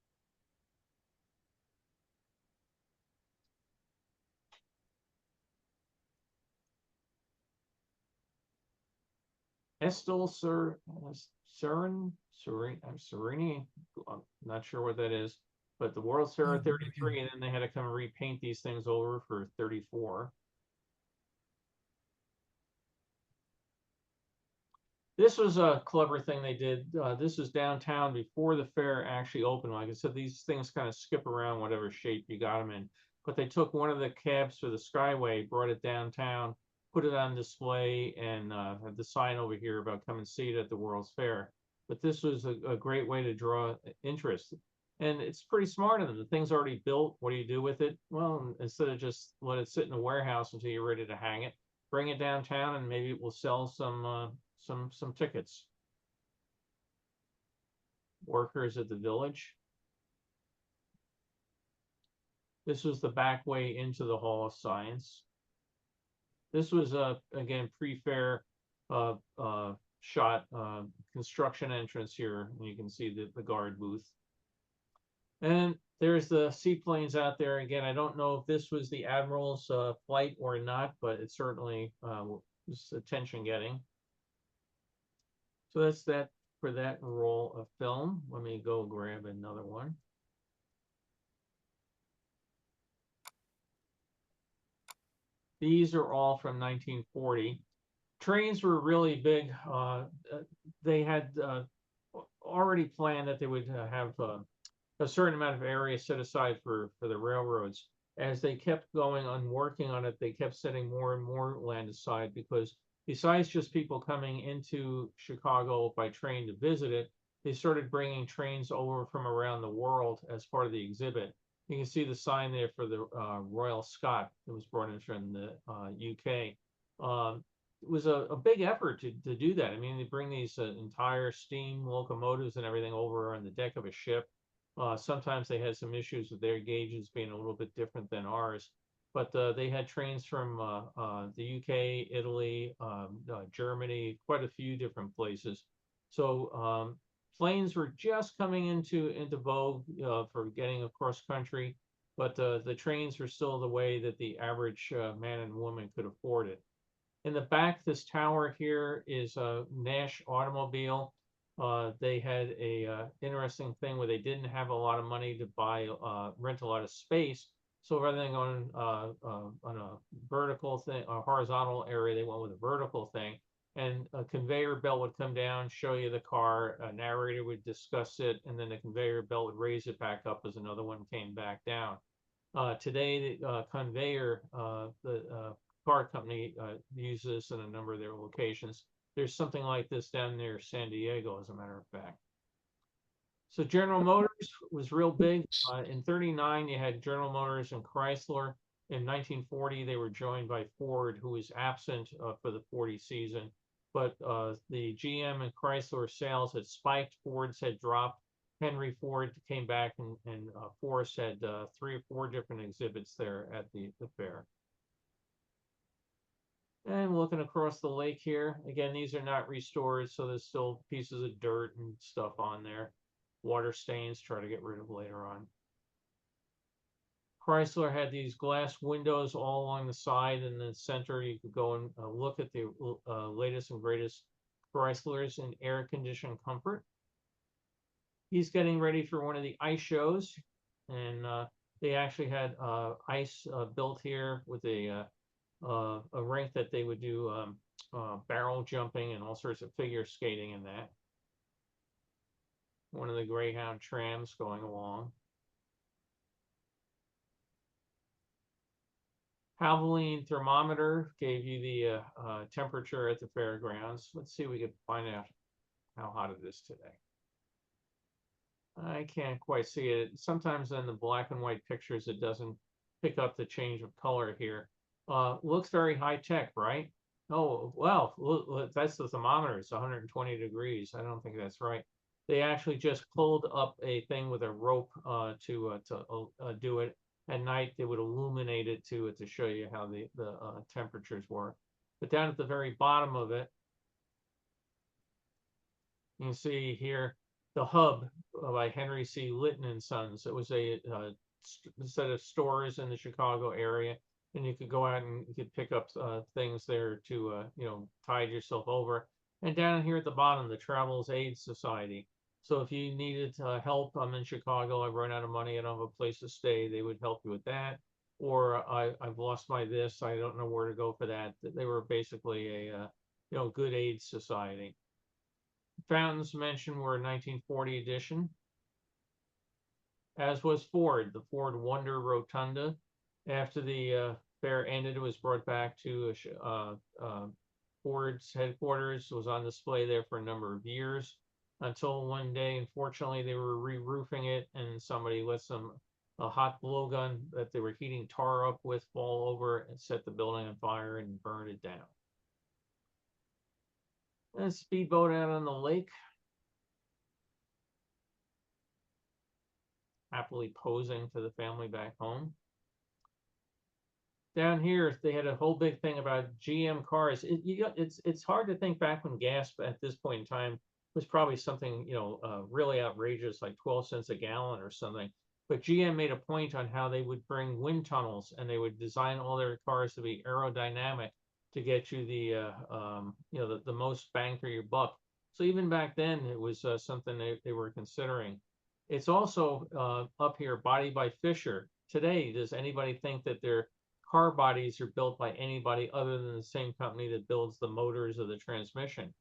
Estel Serini. I'm not sure what that is, but the World's Fair 33, and then they had to come repaint these things over for 34. This was a clever thing they did. This was downtown before the fair actually opened. Like I said, these things kind of skip around whatever shape you got them in. But they took one of the cabs for the Skyway, brought it downtown, put it on display, and had the sign over here about come and see it at the World's Fair. But this was a great way to draw interest. And it's pretty smart of them. The thing's already built. What do you do with it? Well, instead of just let it sit in a warehouse until you're ready to hang it, bring it downtown and maybe it will sell some tickets. Workers at the Village. This was the back way into the Hall of Science. This was again pre-fair shot construction entrance here. And you can see the guard booth. And there's the seaplanes out there again. I don't know if this was the Admiral's flight or not, but it certainly was attention getting. So that's that for that roll of film. Let me go grab another one. These are all from 1940. Trains were really big. They had already planned that they would have a certain amount of area set aside for the railroads. As they kept going on working on it, they kept setting more and more land aside because besides just people coming into Chicago by train to visit it, they started bringing trains over from around the world as part of the exhibit. You can see the sign there for the Royal Scot that was brought in from the UK. It was a big effort to do that. I mean, they bring these entire steam locomotives and everything over on the deck of a ship. Sometimes they had some issues with their gauges being a little bit different than ours. But they had trains from the UK, Italy, Germany, quite a few different places. So planes were just coming into vogue for getting across country, but the trains were still the way that the average man and woman could afford it. In the back, this tower here is a Nash Automobile. They had a interesting thing where they didn't have a lot of money to buy rent a lot of space. So rather than going on a vertical thing, a horizontal area, they went with a vertical thing. And a conveyor belt would come down, show you the car, a narrator would discuss it, and then the conveyor belt would raise it back up as another one came back down. Today, the conveyor, the car company uses this in a number of their locations. There's something like this down near San Diego, as a matter of fact. So General Motors was real big. In 39, you had General Motors and Chrysler. In 1940, they were joined by Ford, who was absent for the 40 season. But the GM and Chrysler sales had spiked. Ford's had dropped. Henry Ford came back, and Forrest had 3 or 4 different exhibits there at the fair. And looking across the lake here, again, these are not restored, so there's still pieces of dirt and stuff on there. Water stains, try to get rid of later on. Chrysler had these glass windows all along the side, and in the center you could go and look at the latest and greatest Chryslers in air conditioned comfort. He's getting ready for one of the ice shows, and they actually had ice built here with a rink that they would do barrel jumping and all sorts of figure skating in that. One of the Greyhound trams going along. Havoline thermometer gave you the temperature at the fairgrounds. Let's see if we can find out how hot it is today. I can't quite see it. Sometimes in the black and white pictures, it doesn't pick up the change of color here. Looks very high tech, right? Oh, well, look, that's the thermometer. It's 120 degrees. I don't think that's right. They actually just pulled up a thing with a rope to do it. At night, they would illuminate it to show you how the temperatures were. But down at the very bottom of it, you can see here the Hub by Henry C. Litton and Sons. It was a set of stores in the Chicago area, and you could go out and you could pick up things there to tide yourself over. And down here at the bottom, the Travelers Aid Society. So if you needed help, I'm in Chicago, I've run out of money, I don't have a place to stay, they would help you with that. Or I've lost my this, I don't know where to go for that. They were basically a good aid society. Fountains mentioned were a 1940 edition, as was Ford, the Ford Wonder Rotunda. After the fair ended, it was brought back to Ford's headquarters. It was on display there for a number of years. Until one day, unfortunately, they were re-roofing it, and somebody let a hot blowgun that they were heating tar up with fall over and set the building on fire and burned it down. And a speedboat out on the lake, happily posing for the family back home. Down here, they had a whole big thing about GM cars. It's hard to think back when gas at this point in time was probably something, really outrageous, like 12 cents a gallon or something. But GM made a point on how they would bring wind tunnels, and they would design all their cars to be aerodynamic to get you the most bang for your buck. So even back then, it was something they were considering. It's also up here, Body by Fisher. Today, does anybody think that their car bodies are built by anybody other than the same company that builds the motors or the transmission?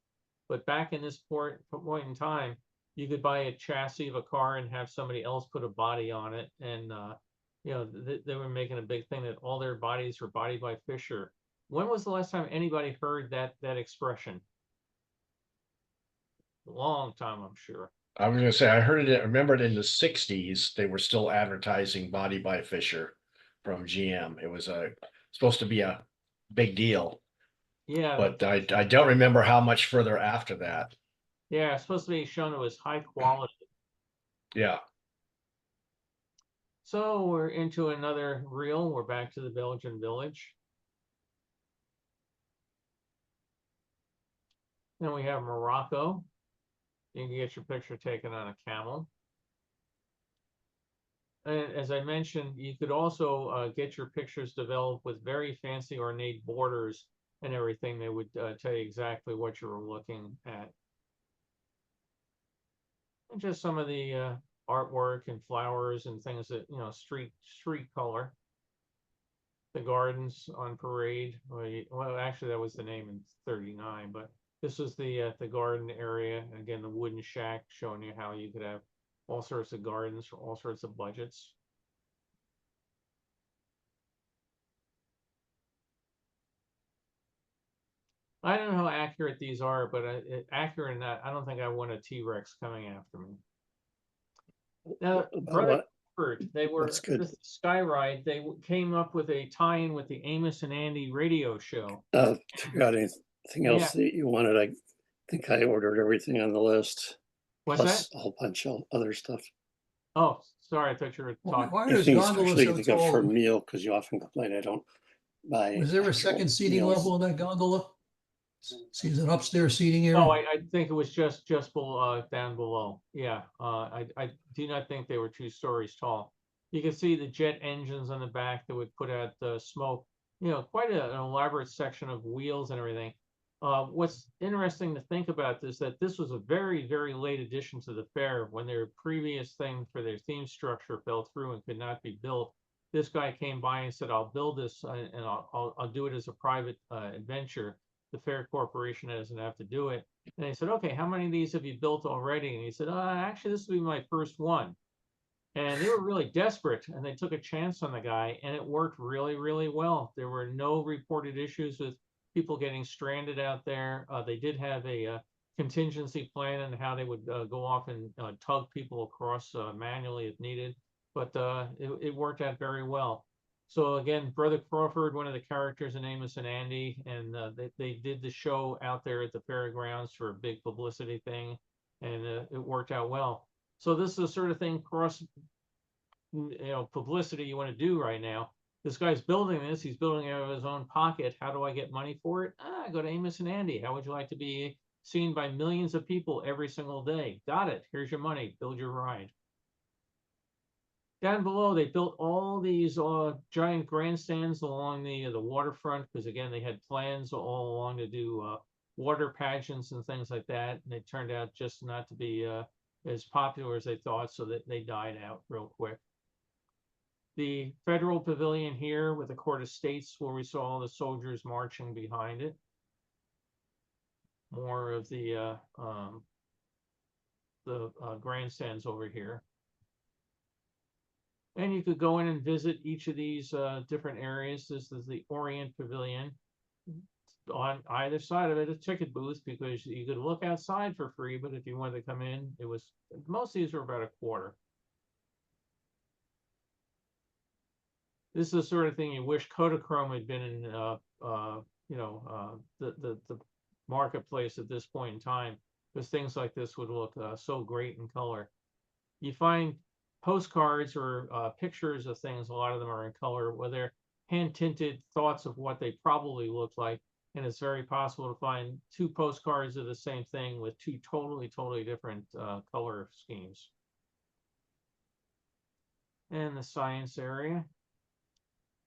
But back in this point in time, you could buy a chassis of a car and have somebody else put a body on it. And, they were making a big thing that all their bodies were Body by Fisher. When was the last time anybody heard that expression? A long time, I'm sure. I was gonna say, I remembered in the 60s, they were still advertising Body by Fisher from GM. It was supposed to be a big deal. Yeah. But I don't remember how much further after that. Yeah, it's supposed to be shown it was high quality. Yeah. So we're into another reel. We're back to the Belgian village. Then we have Morocco. You can get your picture taken on a camel. And as I mentioned, you could also get your pictures developed with very fancy ornate borders and everything. They would tell you exactly what you were looking at. And just some of the artwork and flowers and things that, street color. The gardens on parade. Well, actually, that was the name in 39, but this is the garden area. And again, the wooden shack showing you how you could have all sorts of gardens for all sorts of budgets. I don't know how accurate these are, but accurate in that I don't think I want a T-Rex coming after me. Now, About Brother what? Crawford, they were What's good? this Skyride. They came up with a tie-in with the Amos and Andy radio show. If you got anything Yeah. else that you wanted, I think I ordered everything on the list, What's plus that? a whole bunch of other stuff. Oh, sorry, I thought you were Why, talking. why are those Anything gondolas especially so you think of for a tall? meal, because you often complain I don't buy. Was there a actual second seating meals. level in that gondola? See, is it upstairs seating No, area? I think it was just below, down below. Yeah, I do not think they were 2 stories tall. You can see the jet engines on the back that would put out the smoke. You know, quite an elaborate section of wheels and everything. What's interesting to think about this, that this was a very, very late addition to the fair when their previous thing for their theme structure fell through and could not be built. This guy came by and said, "I'll build this and I'll do it as a private adventure." The Fair Corporation doesn't have to do it. And they said, "Okay, how many of these have you built already?" And he said, "Actually, this will be my first one." And they were really desperate and they took a chance on the guy and it worked really, really well. There were no reported issues with people getting stranded out there. They did have a contingency plan on how they would go off and tug people across manually if needed, but it worked out very well. So again, Brother Crawford, one of the characters in Amos and Andy, and they did the show out there at the fairgrounds for a big publicity thing, and it worked out well. So this is the sort of thing publicity you want to do right now. This guy's building this. He's building it out of his own pocket. How do I get money for it? I go to Amos and Andy. How would you like to be seen by millions of people every single day? Got it. Here's your money. Build your ride. Down below, they built all these giant grandstands along the waterfront because again, they had plans all along to do water pageants and things like that, and they turned out just not to be as popular as they thought, so that they died out real quick. The Federal Pavilion here with the Court of States, where we saw all the soldiers marching behind it. More of the grandstands over here. And you could go in and visit each of these different areas. This is the Orient Pavilion. On either side of it, a ticket booth, because you could look outside for free, but if you wanted to come in, it was, most of these were about a quarter. This is the sort of thing you wish Kodachrome had been in, the marketplace at this point in time, because things like this would look so great in color. You find postcards or pictures of things, a lot of them are in color, where they're hand tinted thoughts of what they probably look like. And it's very possible to find 2 postcards of the same thing with 2 totally different color schemes. And the science area.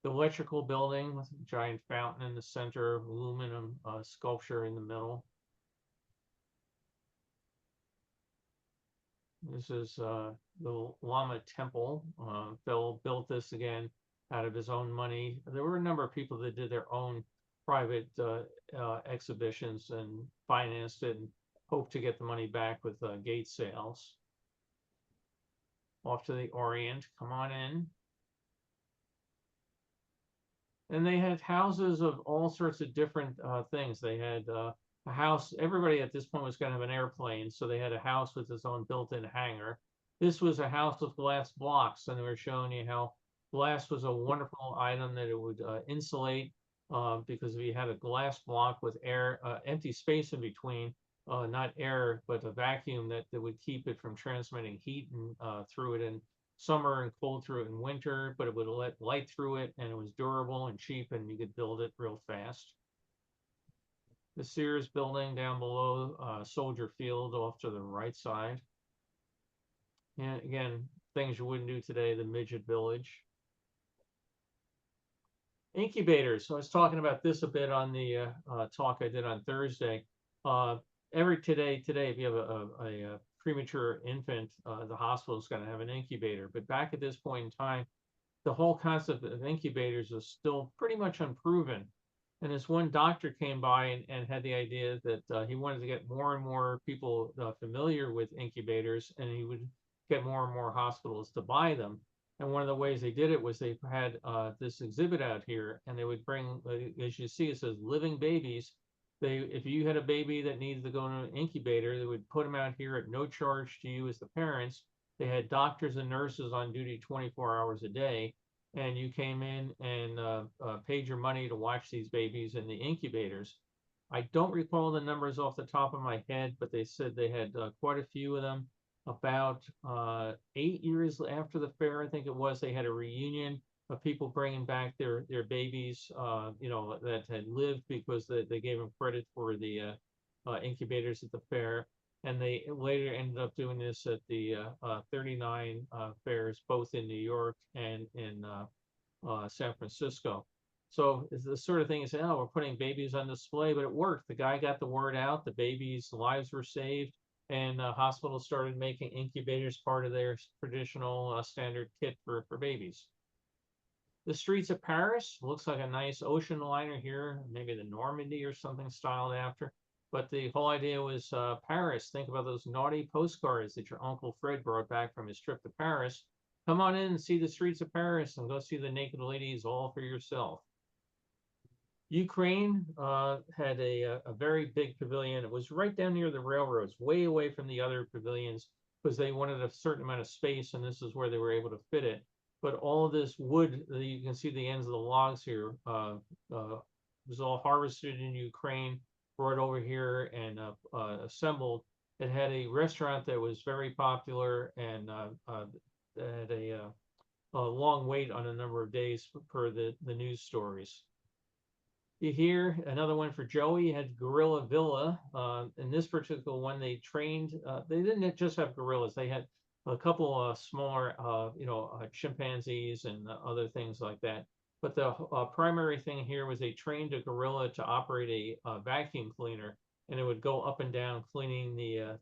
The electrical building with a giant fountain in the center, aluminum sculpture in the middle. This is the Lama Temple. Phil built this again out of his own money. There were a number of people that did their own private exhibitions and financed it and hoped to get the money back with gate sales. Off to the Orient, come on in. And they had houses of all sorts of different things. They had a house, everybody at this point was going to have an airplane, so they had a house with its own built-in hangar. This was a house with glass blocks, and they were showing you how glass was a wonderful item that it would insulate, because if you had a glass block with air, empty space in between, not air, but a vacuum that would keep it from transmitting heat and through it in summer and cold through it in winter, but it would let light through it, and it was durable and cheap, and you could build it real fast. The Sears building down below, Soldier Field off to the right side. And again, things you wouldn't do today, the Midget Village. Incubators. So I was talking about this a bit on the talk I did on Thursday. Today, if you have a premature infant, the hospital is going to have an incubator. But back at this point in time, the whole concept of incubators is still pretty much unproven. And this one doctor came by and had the idea that he wanted to get more and more people familiar with incubators, and he would get more and more hospitals to buy them. And one of the ways they did it was they had this exhibit out here, and they would bring, as you see, it says living babies. if you had a baby that needed to go in an incubator, they would put them out here at no charge to you as the parents. They had doctors and nurses on duty 24 hours a day, and you came in and paid your money to watch these babies in the incubators. I don't recall the numbers off the top of my head, but they said they had quite a few of them. About 8 years after the fair, I think it was, they had a reunion of people bringing back their babies, that had lived because they gave them credit for the incubators at the fair. And they later ended up doing this at the 39 fairs, both in New York and in San Francisco. So it's the sort of thing you say, oh, we're putting babies on display, but it worked. The guy got the word out, the babies' lives were saved, and hospitals started making incubators part of their traditional standard kit for babies. The streets of Paris looks like a nice ocean liner here, maybe the Normandy or something styled after. But the whole idea was Paris. Think about those naughty postcards that your Uncle Fred brought back from his trip to Paris. Come on in and see the streets of Paris and go see the naked ladies all for yourself. Ukraine had a very big pavilion. It was right down near the railroads, way away from the other pavilions, because they wanted a certain amount of space, and this is where they were able to fit it. But all of this wood, you can see the ends of the logs here, was all harvested in Ukraine, brought over here and assembled. It had a restaurant that was very popular and had a long wait on a number of days per the news stories. You hear another one for Joey had Gorilla Villa. In this particular one, they trained, they didn't just have gorillas, they had a couple of smaller, chimpanzees and other things like that. But the primary thing here was they trained a gorilla to operate a vacuum cleaner, and it would go up and down cleaning the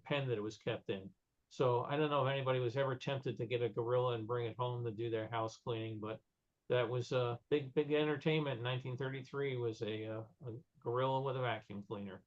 pen that it was kept in. So I don't know if anybody was ever tempted to get a gorilla and bring it home to do their house cleaning, but that was a big entertainment in 1933 was a gorilla with a vacuum cleaner.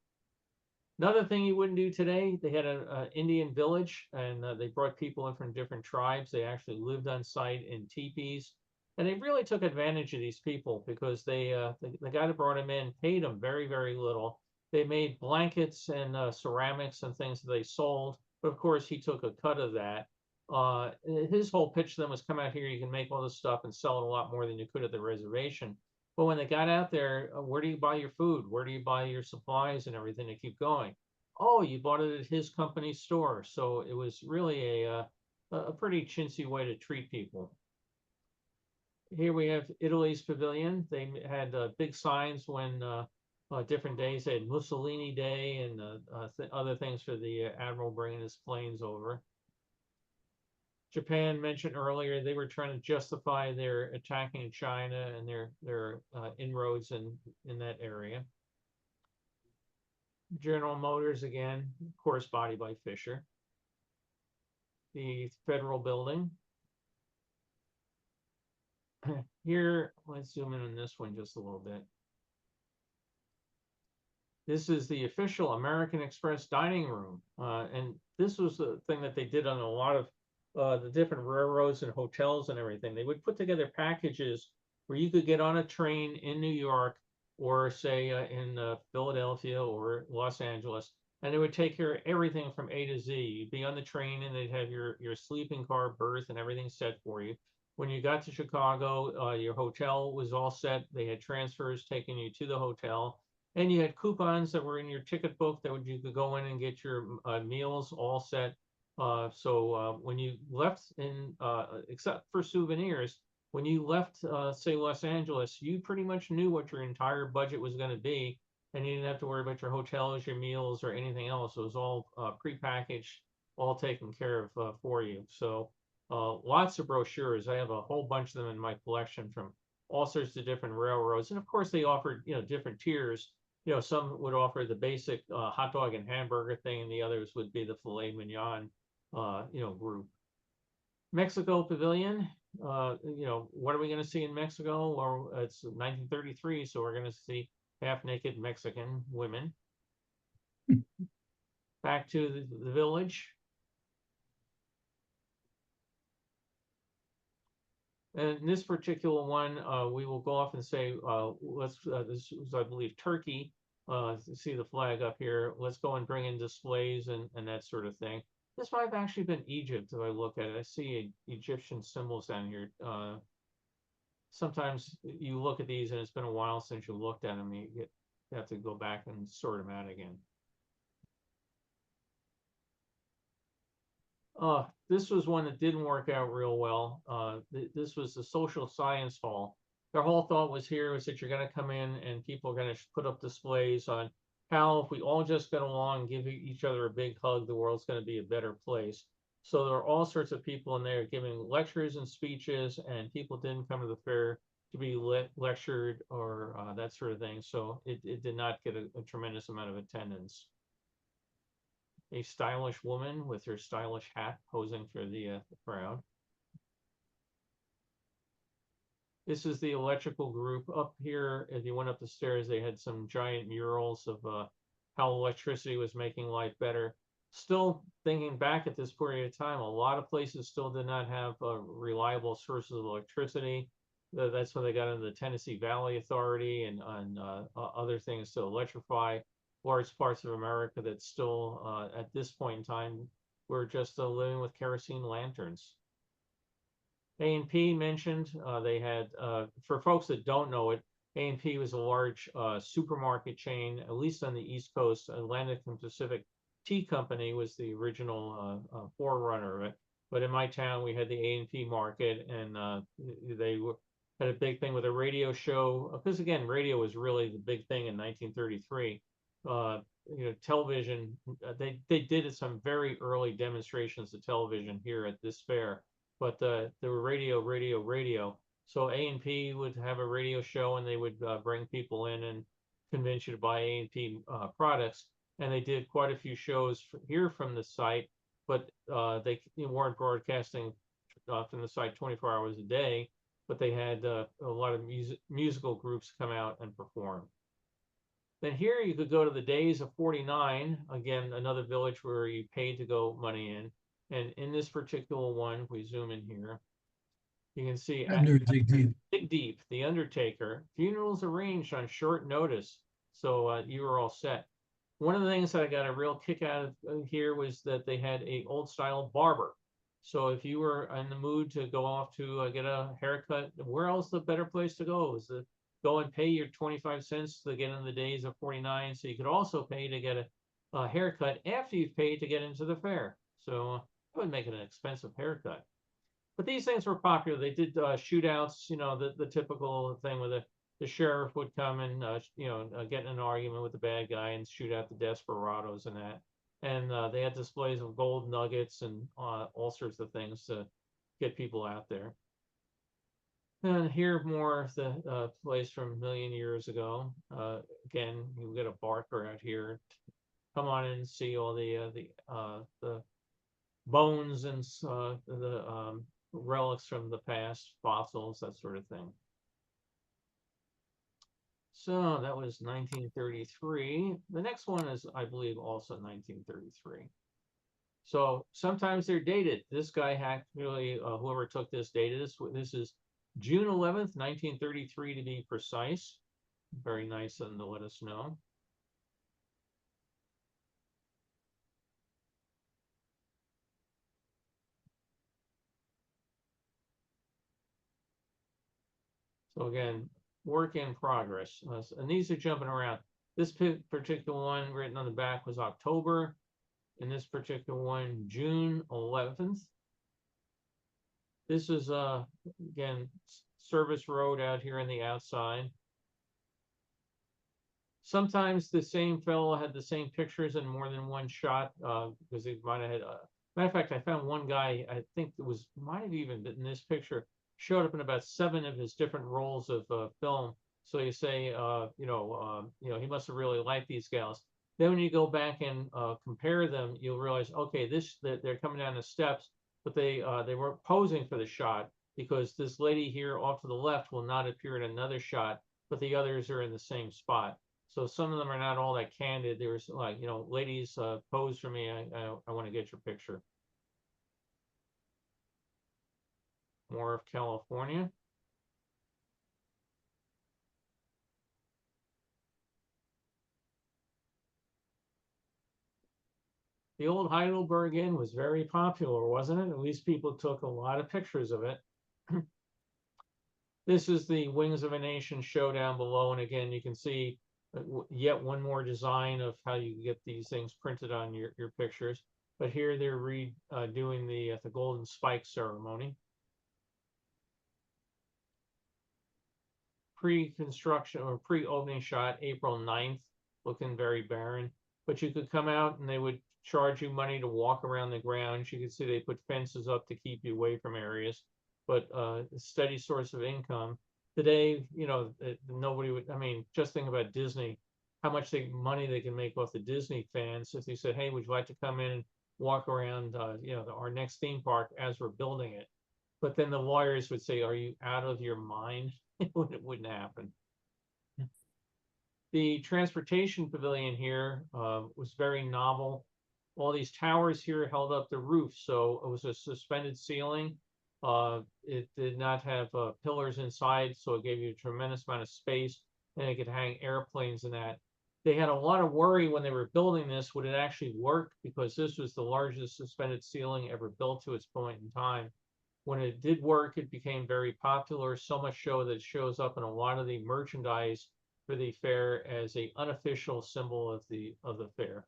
Another thing you wouldn't do today, they had an Indian village, and they brought people in from different tribes. They actually lived on site in teepees, and they really took advantage of these people because the guy that brought them in paid them very, very little. They made blankets and ceramics and things that they sold, but of course he took a cut of that. His whole pitch to them was, come out here, you can make all this stuff and sell it a lot more than you could at the reservation. But when they got out there, where do you buy your food? Where do you buy your supplies and everything to keep going? Oh, you bought it at his company store. So it was really a pretty chintzy way to treat people. Here we have Italy's pavilion. They had big signs when different days. They had Mussolini Day and other things for the admiral bringing his planes over. Japan mentioned earlier, they were trying to justify their attacking China and their inroads in that area. General Motors, again, of course, body by Fisher. The Federal Building. Here, let's zoom in on this one just a little bit. This is the official American Express dining room. And this was the thing that they did on a lot of the different railroads and hotels and everything. They would put together packages where you could get on a train in New York or say in Philadelphia or Los Angeles, and it would take care of everything from A to Z. You'd be on the train and they'd have your sleeping car berth and everything set for you. When you got to Chicago, your hotel was all set. They had transfers taking you to the hotel, and you had coupons that were in your ticket book that you could go in and get your meals all set. So when you left except for souvenirs, when you left, say, Los Angeles, you pretty much knew what your entire budget was going to be, and you didn't have to worry about your hotels, your meals, or anything else. It was all prepackaged, all taken care of for you. So lots of brochures. I have a whole bunch of them in my collection from all sorts of different railroads. And of course, they offered, different tiers. Some would offer the basic hot dog and hamburger thing, and the others would be the filet mignon group. Mexico Pavilion, what are we going to see in Mexico? Well, it's 1933, so we're going to see half-naked Mexican women. Back to the village. And in this particular one, we will go off and say, this was, I believe, Turkey. See the flag up here. Let's go and bring in displays and that sort of thing. This might have actually been Egypt if I look at it. I see Egyptian symbols down here. Sometimes you look at these and it's been a while since you looked at them. You have to go back and sort them out again. This was one that didn't work out real well. This was the Social Science Hall. Their whole thought was here was that you're going to come in and people are going to put up displays on how if we all just get along and give each other a big hug, the world's going to be a better place. So there are all sorts of people in there giving lectures and speeches, and people didn't come to the fair to be lectured or that sort of thing. So it did not get a tremendous amount of attendance. A stylish woman with her stylish hat posing for the crowd. This is the electrical group. Up here, if you went up the stairs, they had some giant murals of how electricity was making life better. Still thinking back at this period of time, a lot of places still did not have reliable sources of electricity. That's when they got into the Tennessee Valley Authority and other things to electrify large parts of America that still, at this point in time, were just living with kerosene lanterns. A&P mentioned, they had, for folks that don't know it, A&P was a large supermarket chain, at least on the East Coast. Atlantic and Pacific Tea Company was the original forerunner of it. But in my town, we had the A&P market, and they had a big thing with a radio show. Because again, radio was really the big thing in 1933. Television, they did some very early demonstrations of television here at this fair, but there were radio. So A&P would have a radio show, and they would bring people in and convince you to buy A&P products. And they did quite a few shows here from the site, but they weren't broadcasting from the site 24 hours a day, but they had a lot of musical groups come out and perform. Then here you could go to the Days of 49, again, another village where you paid to go money in. And in this particular one, if we zoom in here, you can see Dig Deep, The Undertaker, funerals arranged on short notice. So you were all set. One of the things that I got a real kick out of here was that they had a old style barber. So if you were in the mood to go off to get a haircut, where else the better place to go? Is the go and pay your 25 cents to get in the Days of 49. So you could also pay to get a haircut after you've paid to get into the fair. So that would make it an expensive haircut. But these things were popular. They did shootouts, the typical thing where the sheriff would come and, get in an argument with the bad guy and shoot out the desperados and that. And they had displays of gold nuggets and all sorts of things to get people out there. And here more of the place from a million years ago. Again, you get a barker out here. Come on in and see all the bones and the relics from the past, fossils, that sort of thing. So that was 1933. The next one is, I believe, also 1933. So sometimes they're dated. This guy actually, whoever took this dated this. This is June 11th, 1933 to be precise. Very nice of them to let us know. So again, work in progress. And these are jumping around. This particular one written on the back was October. In this particular one, June 11th. This is, again, service road out here on the outside. Sometimes the same fellow had the same pictures in more than one shot because they might have had. Matter of fact, I found one guy, I think it was, might have even been in this picture, showed up in about 7 of his different rolls of film. So you say, he must have really liked these gals. Then when you go back and compare them, you'll realize, okay, they're coming down the steps, but they weren't posing for the shot because this lady here off to the left will not appear in another shot, but the others are in the same spot. So some of them are not all that candid. There's like, ladies, pose for me. I want to get your picture. More of California. The old Heidelberg Inn was very popular, wasn't it? At least people took a lot of pictures of it. This is the Wings of a Nation show down below, and again, you can see yet one more design of how you get these things printed on your pictures. But here they're doing the Golden Spike ceremony. Pre-construction or pre-opening shot, April 9th, looking very barren. But you could come out and they would charge you money to walk around the grounds. You could see they put fences up to keep you away from areas, but a steady source of income. Today, you know, nobody would, I mean, just think about Disney, how much money they can make off the Disney fans if they said, hey, would you like to come in and walk around, you know, our next theme park as we're building it? But then the lawyers would say, are you out of your mind? It wouldn't happen. The transportation pavilion here was very novel. All these towers here held up the roof, so it was a suspended ceiling. It did not have pillars inside, so it gave you a tremendous amount of space, and it could hang airplanes in that. They had a lot of worry when they were building this, would it actually work? Because this was the largest suspended ceiling ever built to its point in time. When it did work, it became very popular, so much so that it shows up in a lot of the merchandise for the fair as an unofficial symbol of the fair.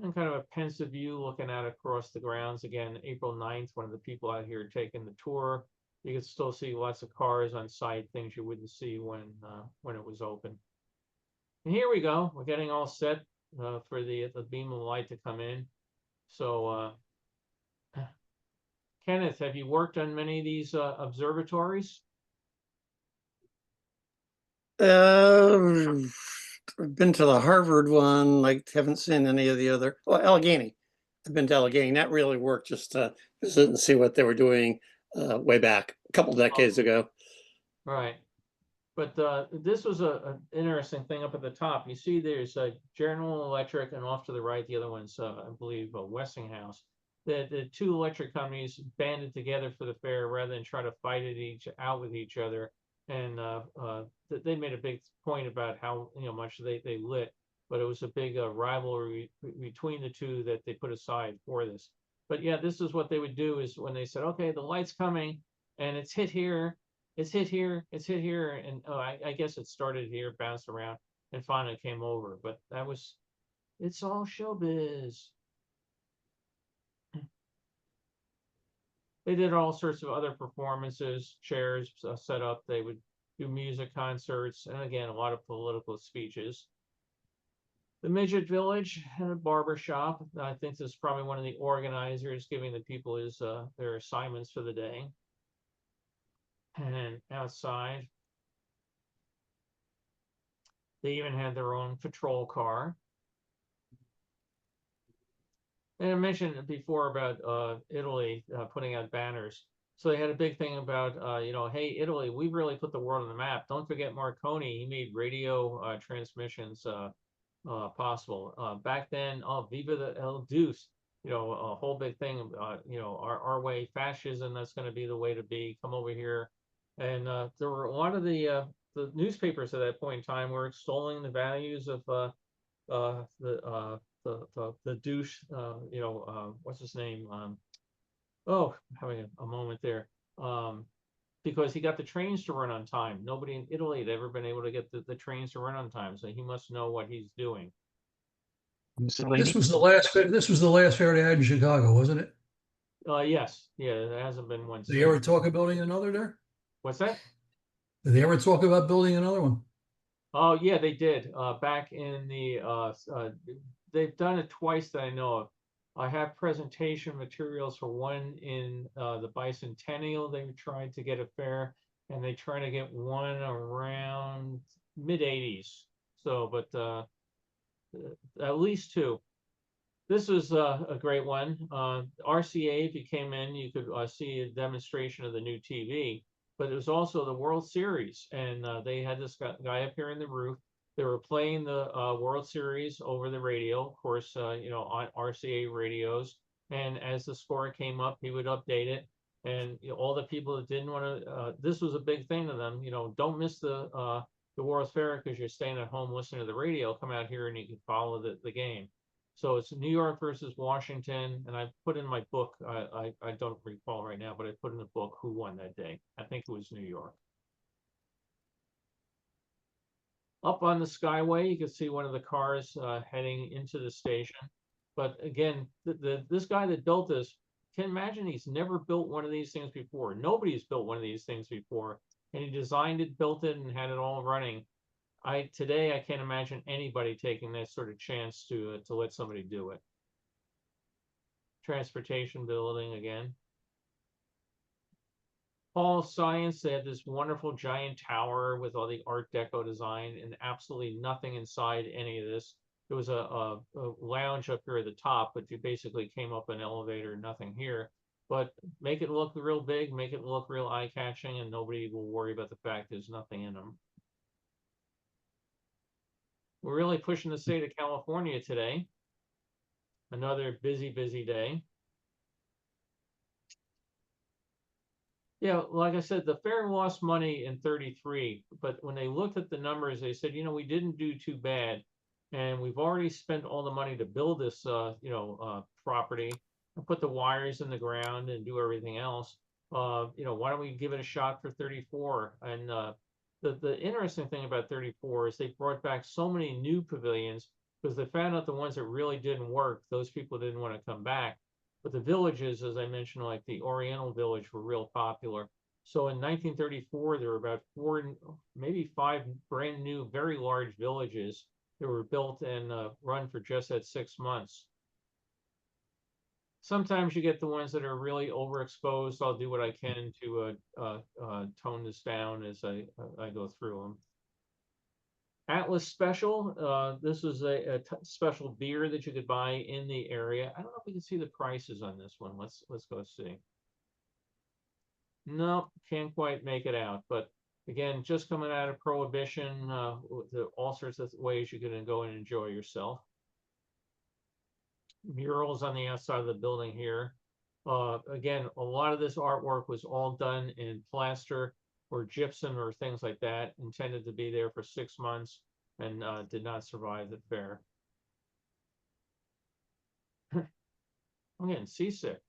And kind of a pensive view looking out across the grounds. Again, April 9th, one of the people out here taking the tour. You can still see lots of cars on site, things you wouldn't see when it was open. And here we go. We're getting all set for the beam of light to come in. So, Kenneth, have you worked on many of these observatories? I've been to the Harvard one. I haven't seen any of the other. Well, Allegheny. I've been to Allegheny. That really worked just to visit and see what they were doing way back a couple decades ago. Right. But this was an interesting thing up at the top. You see there's General Electric, and off to the right, the other one's, I believe, Westinghouse. The two electric companies banded together for the fair rather than try to fight it out with each other. And they made a big point about how much they lit, but it was a big rivalry between the two that they put aside for this. But yeah, this is what they would do is when they said, okay, the light's coming and it's hit here, it's hit here, it's hit here, and I guess it started here, bounced around, and finally came over. But it's all showbiz. They did all sorts of other performances, chairs set up. They would do music concerts, and again, a lot of political speeches. The Midget Village had a barber shop. I think this is probably one of the organizers giving the people their assignments for the day. And outside, they even had their own patrol car. And I mentioned before about Italy putting out banners. So they had a big thing about, hey, Italy, we've really put the world on the map. Don't forget Marconi. He made radio transmissions possible. Back then, Viva the El Duce, a whole big thing, our way, fascism, that's going to be the way to be. Come over here. And there were a lot of the newspapers at that point in time were extolling the values of the douche, what's his name? Having a moment there. Because he got the trains to run on time. Nobody in Italy had ever been able to get the trains to run on time, so he must know what he's doing. This was the last fair they had in Chicago, wasn't it? Yes. Yeah, there hasn't been one Did they since. ever talk of building another there? What's that? Did they ever talk about building another one? Oh, yeah, they did. Back in the they've done it twice that I know of. I have presentation materials for one in the bicentennial. They tried to get a fair, and they try to get one around mid-80s. So, but at least two. This is a great one. RCA, if you came in, you could see a demonstration of the new TV, but it was also the World Series, and they had this guy up here in the roof. They were playing the World Series over the radio, of course, on RCA radios. And as the score came up, he would update it. And all the people that didn't want to, this was a big thing to them. Don't miss the World's Fair because you're staying at home listening to the radio. Come out here and you can follow the game. So it's New York versus Washington, and I put in my book, I don't recall right now, but I put in the book who won that day. I think it was New York. Up on the Skyway, you can see one of the cars heading into the station. But again, this guy that built this, can imagine he's never built one of these things before. Nobody's built one of these things before. And he designed it, built it, and had it all running. Today I can't imagine anybody taking that sort of chance to let somebody do it. Transportation building again. Hall of Science, they had this wonderful giant tower with all the Art Deco design and absolutely nothing inside any of this. There was a lounge up here at the top, but you basically came up an elevator, nothing here. But make it look real big, make it look real eye-catching, and nobody will worry about the fact there's nothing in them. We're really pushing the state of California today. Another busy, busy day. Yeah, like I said, the fair lost money in 33, but when they looked at the numbers, they said, we didn't do too bad. And we've already spent all the money to build this, property and put the wires in the ground and do everything else. Why don't we give it a shot for 34? And the interesting thing about 34 is they brought back so many new pavilions because they found out the ones that really didn't work, those people didn't want to come back. But the villages, as I mentioned, like the Oriental Village, were real popular. So in 1934, there were about 4, maybe 5 brand new, very large villages that were built and run for just that 6 months. Sometimes you get the ones that are really overexposed. I'll do what I can to tone this down as I go through them. Atlas Special, this was a special beer that you could buy in the area. I don't know if we can see the prices on this one. Let's go see. No, can't quite make it out. But again, just coming out of Prohibition, all sorts of ways you can go and enjoy yourself. Murals on the outside of the building here. Again, a lot of this artwork was all done in plaster or gypsum or things like that, intended to be there for 6 months and did not survive the fair. I'm getting seasick.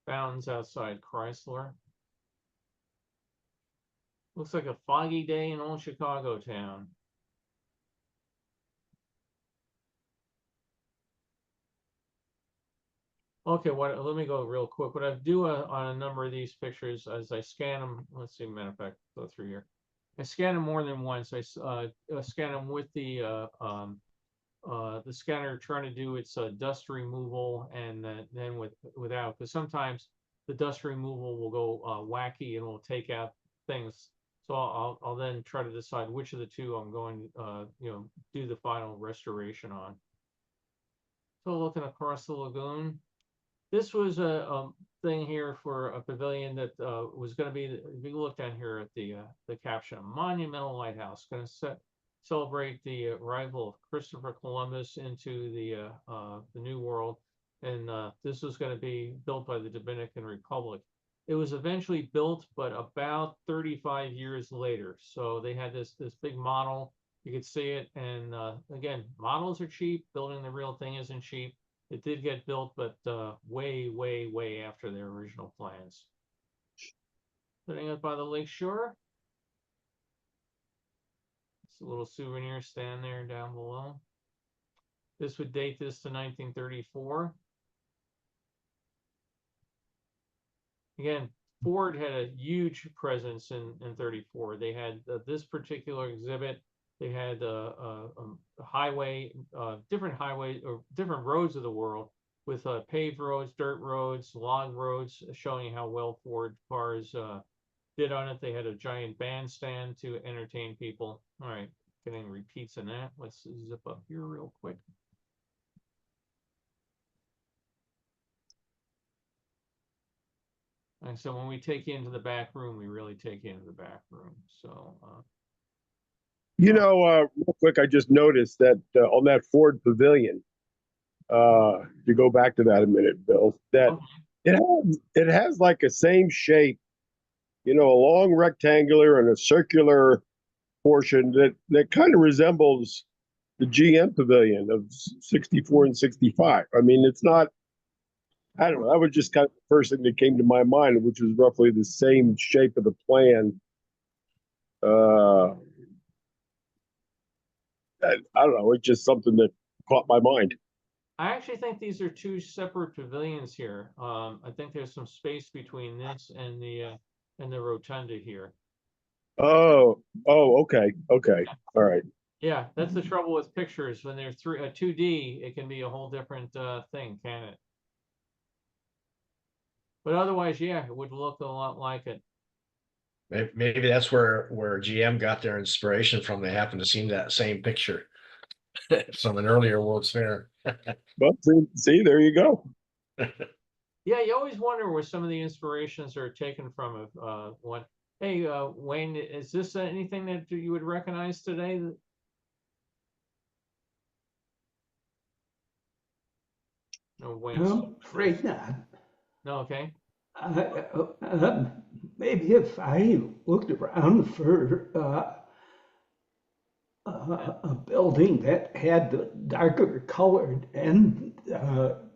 Fountains outside Chrysler. Looks like a foggy day in old Chicago town. Okay, let me go real quick. What I do on a number of these pictures as I scan them, let's see, matter of fact, go through here. I scan them more than once. I scan them with the scanner trying to do its dust removal, and then without, because sometimes the dust removal will go wacky and will take out things. So I'll then try to decide which of the two I'm going do the final restoration on. So looking across the lagoon. This was a thing here for a pavilion that was going to be, if you look down here at the caption, monumental lighthouse, going to celebrate the arrival of Christopher Columbus into the New World. And this was going to be built by the Dominican Republic. It was eventually built, but about 35 years later. So they had this big model. You could see it. And again, models are cheap. Building the real thing isn't cheap. It did get built, but way, way, way after their original plans. Sitting up by the lake shore. It's a little souvenir stand there down below. This would date this to 1934. Again, Ford had a huge presence in 34. They had this particular exhibit. They had a highway, different highways or different roads of the world with paved roads, dirt roads, log roads, showing how well Ford cars did on it. They had a giant bandstand to entertain people. All right, getting repeats in that. Let's zip up here real quick. And so when we take you into the back room, we really take you into the back room. So real quick, I just noticed that on that Ford Pavilion, to go back to that a minute, Bill, that it has like a same shape, a long rectangular and a circular portion that kind of resembles the GM Pavilion of 64 and 65. I mean, it's not, I don't know, that was just kind of the first thing that came to my mind, which was roughly the same shape of the plan. I don't know, it's just something that caught my mind. I actually think these are two separate pavilions here. I think there's some space between this and the rotunda here. Oh, okay, all right. Yeah, that's the trouble with pictures. When they're 2D, it can be a whole different thing, can it? But otherwise, yeah, it would look a lot like it. Maybe that's where GM got their inspiration from. They happened to see that same picture from an earlier World's Fair. But see, there you go. Yeah, you always wonder where some of the inspirations are taken from. What? Hey, Wayne, is this anything that you would recognize today? No, Wayne. I'm afraid not. No, okay. Maybe if I looked around for a building that had the darker colored end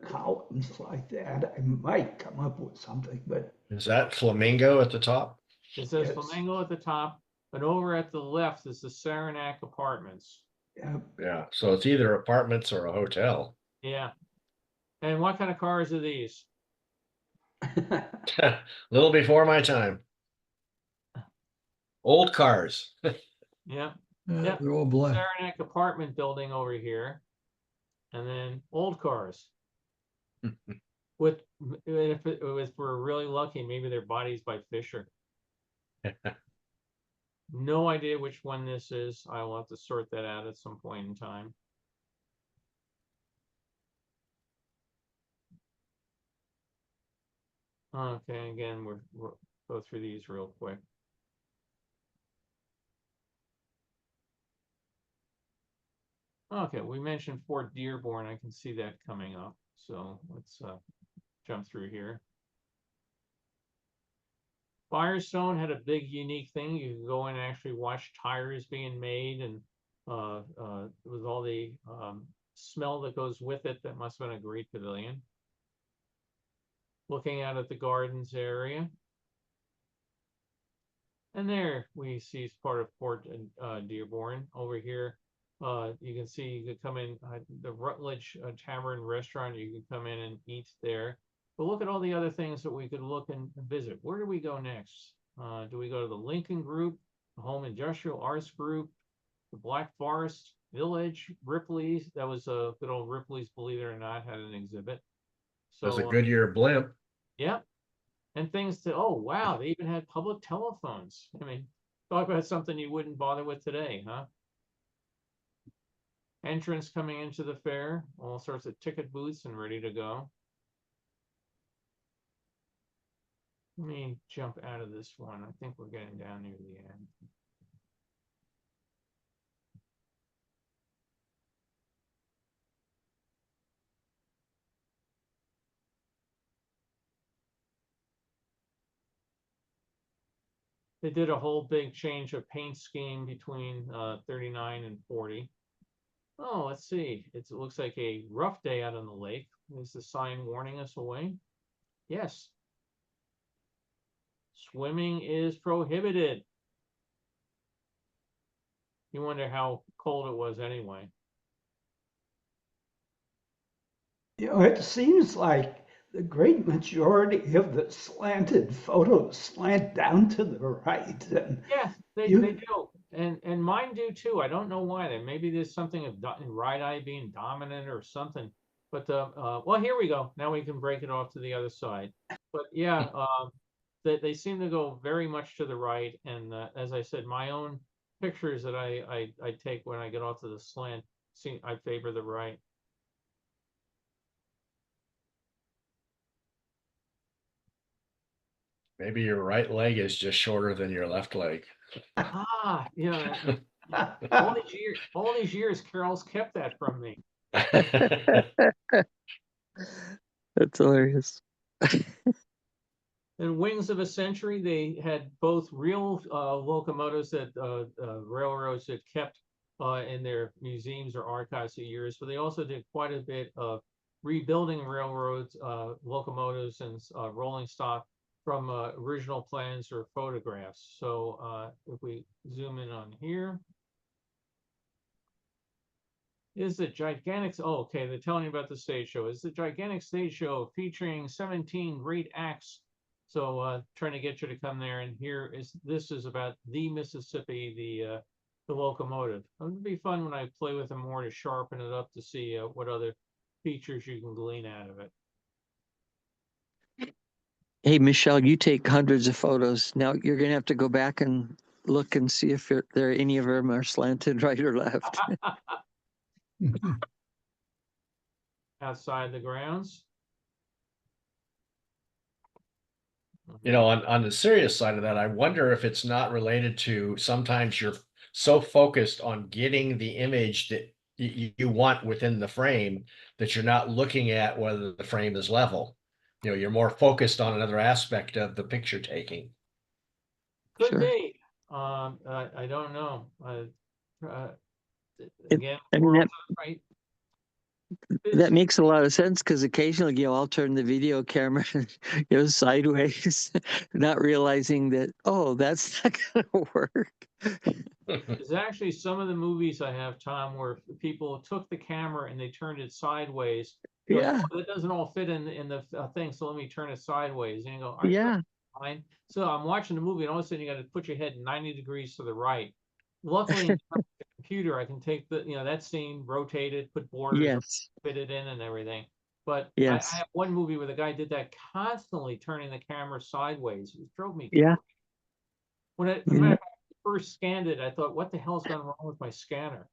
columns like that, I might come up with something. But Is that Flamingo at the top? It says Yes. Flamingo at the top, but over at the left is the Saranac Apartments. yeah, Yeah, so it's either apartments or a hotel. Yeah. And what kind of cars are these? A little before my time. Old cars. Yeah. Yeah, they're all black. Saranac apartment building over here. And then old cars. If we're really lucky, maybe they're bodies by Fisher. No idea which one this is. I will have to sort that out at some point in time. Okay, again, we'll go through these real quick. Okay, we mentioned Fort Dearborn. I can see that coming up. So let's jump through here. Firestone had a big unique thing. You could go in and actually watch tires being made, and with all the smell that goes with it, that must have been a great pavilion. Looking out at the gardens area. And there we see part of Fort Dearborn. Over here, you can see you could come in the Rutledge Tavern Restaurant. You can come in and eat there. But look at all the other things that we could look and visit. Where do we go next? Do we go to the Lincoln Group, the Home Industrial Arts Group, the Black Forest Village, Ripley's? That was a good old Ripley's, believe it or not, had an exhibit. So There's a Goodyear blimp. yeah. And things to, oh, wow, they even had public telephones. I mean, talk about something you wouldn't bother with today, huh? Entrance coming into the fair, all sorts of ticket booths and ready to go. Let me jump out of this one. I think we're getting down near the end. They did a whole big change of paint scheme between 39 and 40. Oh, let's see. It looks like a rough day out on the lake. Is the sign warning us away? Yes. Swimming is prohibited. You wonder how cold it was anyway. you know, it seems like the great majority of the slanted photos slant down to the right. And Yeah, they You- do. And mine do too. I don't know why. Maybe there's something of right eye being dominant or something. But well, here we go. Now we can break it off to the other side. But yeah, they seem to go very much to the right. And as I said, my own pictures that I take when I get off to the slant, I favor the right. Maybe your right leg is just shorter than your left leg. Ah, yeah. All these years, Carol's kept that from me. That's hilarious. In Wings of a Century, they had both real locomotives that railroads had kept in their museums or archives for years, but they also did quite a bit of rebuilding railroads, locomotives, and rolling stock from original plans or photographs. So if we zoom in on here, is the gigantic, oh, okay, they're telling you about the stage show. It's the gigantic stage show featuring 17 great acts. So trying to get you to come there, and this is about the Mississippi, the locomotive. It would be fun when I play with them more to sharpen it up to see what other features you can glean out of it. Hey, Michelle, you take hundreds of photos. Now you're going to have to go back and look and see if there any of them are slanted right or left. Outside the grounds. You know, on the serious side of that, I wonder if it's not related to sometimes you're so focused on getting the image that you want within the frame that you're not looking at whether the frame is level. You know, you're more focused on another aspect of the picture taking. Could Sure. be. I don't know. It- Again, I mean, we're that- also, right? That makes a lot of sense because occasionally, I'll turn the video camera, sideways, not realizing that, oh, that's not going to work. There's actually some of the movies I have, Tom, where people took the camera and they turned it sideways. You're like, Yeah, "Oh, that doesn't all fit in the thing, so let me turn it sideways." And you go, "Are you yeah, fine?" So I'm watching the movie, and all of a sudden you got to put your head 90 degrees to the right. Luckily, on the computer, I can take that scene, rotate it, put borders, yes, fit it in, and everything. But I yes, have one movie where the guy did that constantly, turning the camera sideways. It drove me yeah, crazy. When I, yeah. matter of fact, first scanned it, I thought, "What the hell's gone wrong with my scanner?"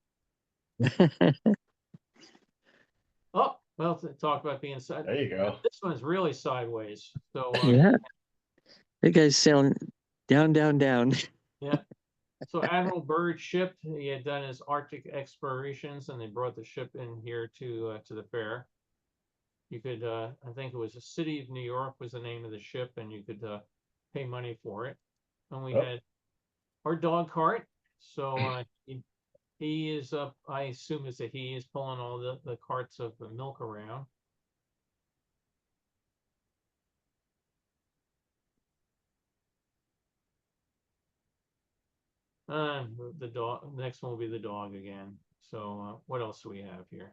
Oh, well, to talk about being side. There you go. This one's really sideways. So Yeah, that guy's sailing down, down, down. yeah. So Admiral Byrd ship, he had done his Arctic explorations, and they brought the ship in here to the fair. You could, I think it was the City of New York was the name of the ship, and you could pay money for it. And we Oh. had our dog cart. So he is I assume it's a he is pulling all the carts of the milk around. The dog. Next one will be the dog again. So what else do we have here?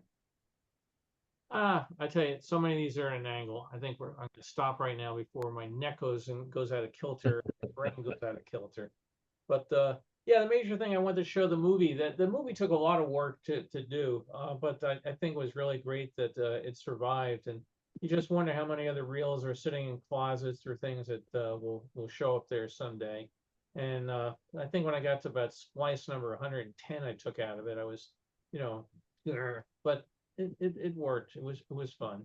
I tell you, so many of these are at an angle. I think I'm going to stop right now before my neck goes out of kilter, my brain goes out of kilter. But yeah, the major thing I wanted to show the movie, that the movie took a lot of work to do, but I think it was really great that it survived. And you just wonder how many other reels are sitting in closets or things that will show up there someday. And I think when I got to about splice number 110, I took out of it. I was, but it worked. It was fun.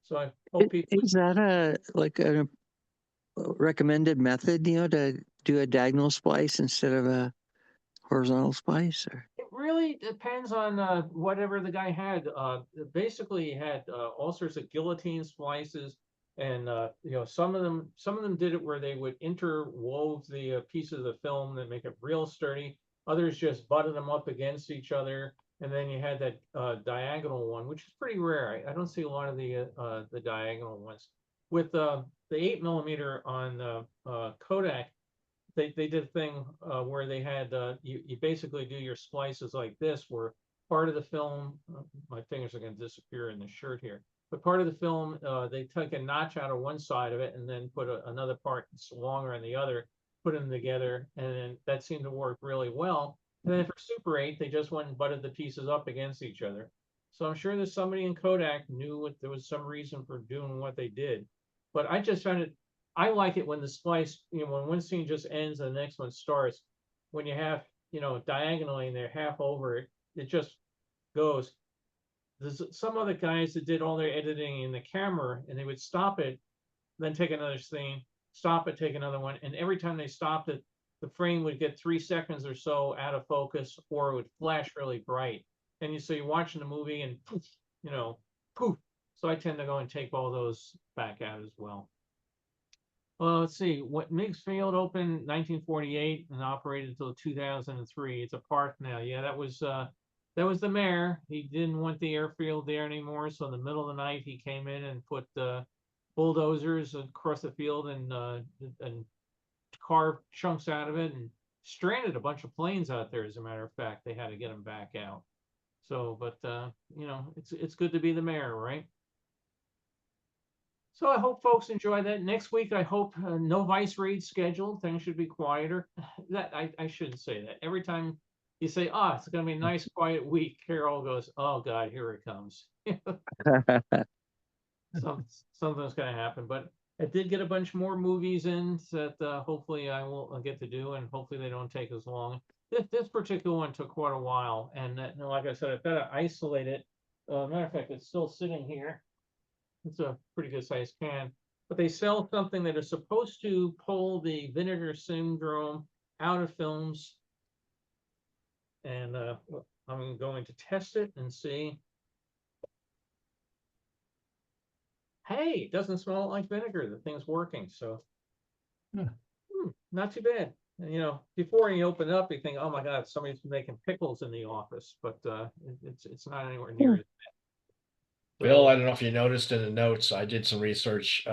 So I hope people. Is that a recommended method, to do a diagonal splice instead of a horizontal splice? Or? It really depends on whatever the guy had. Basically, he had all sorts of guillotine splices, and some of them did it where they would interwove the pieces of the film that make it real sturdy. Others just butted them up against each other, and then you had that diagonal one, which is pretty rare. I don't see a lot of the diagonal ones. With the 8mm on Kodak, they did a thing where they had you basically do your splices like this, where part of the film, my fingers are going to disappear in the shirt here, but part of the film they took a notch out of one side of it and then put another part longer on the other, put them together, and then that seemed to work really well. And then for Super 8, they just went and butted the pieces up against each other. So I'm sure that somebody in Kodak knew there was some reason for doing what they did. But I just found it, I like it when the splice, when one scene just ends and the next one starts, when you have, diagonally and they're half over it, it just goes. There's some other guys that did all their editing in the camera, and they would stop it, then take another scene, stop it, take another one. And every time they stopped it, the frame would get 3 seconds or so out of focus, or it would flash really bright. And so you're watching the movie and poof, poof. So I tend to go and take all those back out as well. Well, let's see, what Meigs Field opened 1948 and operated until 2003. It's a park now. Yeah, that was the mayor. He didn't want the airfield there anymore. So in the middle of the night, he came in and put bulldozers across the field and carved chunks out of it and stranded a bunch of planes out there. As a matter of fact, they had to get them back out. So, but you know, it's good to be the mayor, right? So I hope folks enjoy that. Next week, I hope no vice raid scheduled. Things should be quieter. That I shouldn't say that. Every time you say, "Ah, it's going to be a nice quiet week," Carol goes, "Oh God, here it comes." Something's going to happen. But I did get a bunch more movies in that hopefully I'll get to do, and hopefully they don't take as long. This particular one took quite a while, and like I said, I've got to isolate it. Matter of fact, it's still sitting here. It's a pretty good sized can, but they sell something that is supposed to pull the vinegar syndrome out of films. And I'm going to test it and see. Hey, it doesn't smell like vinegar. The thing's working, so not too bad. And, you know, before you open it up, you think, "Oh my God, somebody's making pickles in the office," but it's not anywhere near it. Bill, I don't know if you noticed in the notes, I did some research.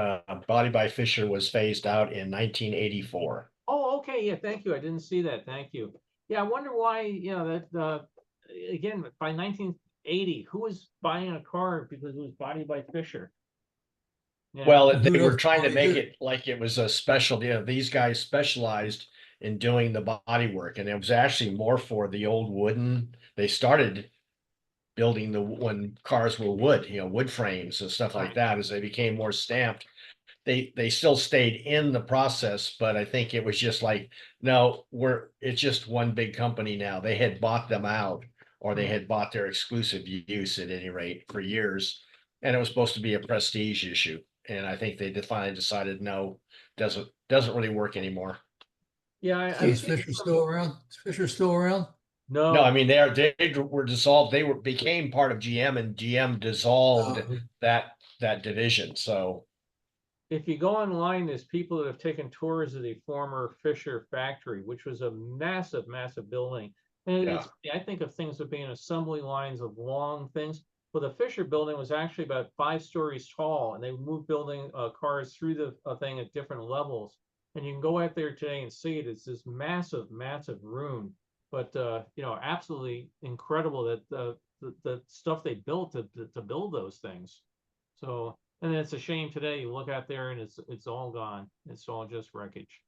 Body by Fisher was phased out in 1984. Oh, okay. Yeah, thank you. I didn't see that. Thank you. Yeah, I wonder why, you know, that again, by 1980, who was buying a car because it was Body by Fisher? You know? Well, Who they were knows trying to why make they it like it was a special, you know, these guys specialized in doing the body work, and it was actually more for the old wooden. They started building when cars were wood, you know, wood frames and stuff like Right. that. As they became more stamped, they still stayed in the process, but I think it was just like, no, it's just one big company now. They had bought them out, or they had bought their exclusive use at any rate for years, and it was supposed to be a prestige issue. And I think they finally decided, no, doesn't really work anymore. Yeah, So is Fisher still around? Is Fisher still around? No, I No, mean, they were dissolved. They became part of GM, and GM dissolved that division. So if you go online, there's people that have taken tours of the former Fisher factory, which was a massive, massive building. And Yeah. I think of things as being assembly lines of long things. Well, the Fisher building was actually about 5 stories tall, and they moved building cars through the thing at different levels. And you can go out there today and see it. It's this massive, massive room. But you know, absolutely incredible that the stuff they built to build those things. So, and it's a shame today. You look out there and it's all gone. It's all just wreckage.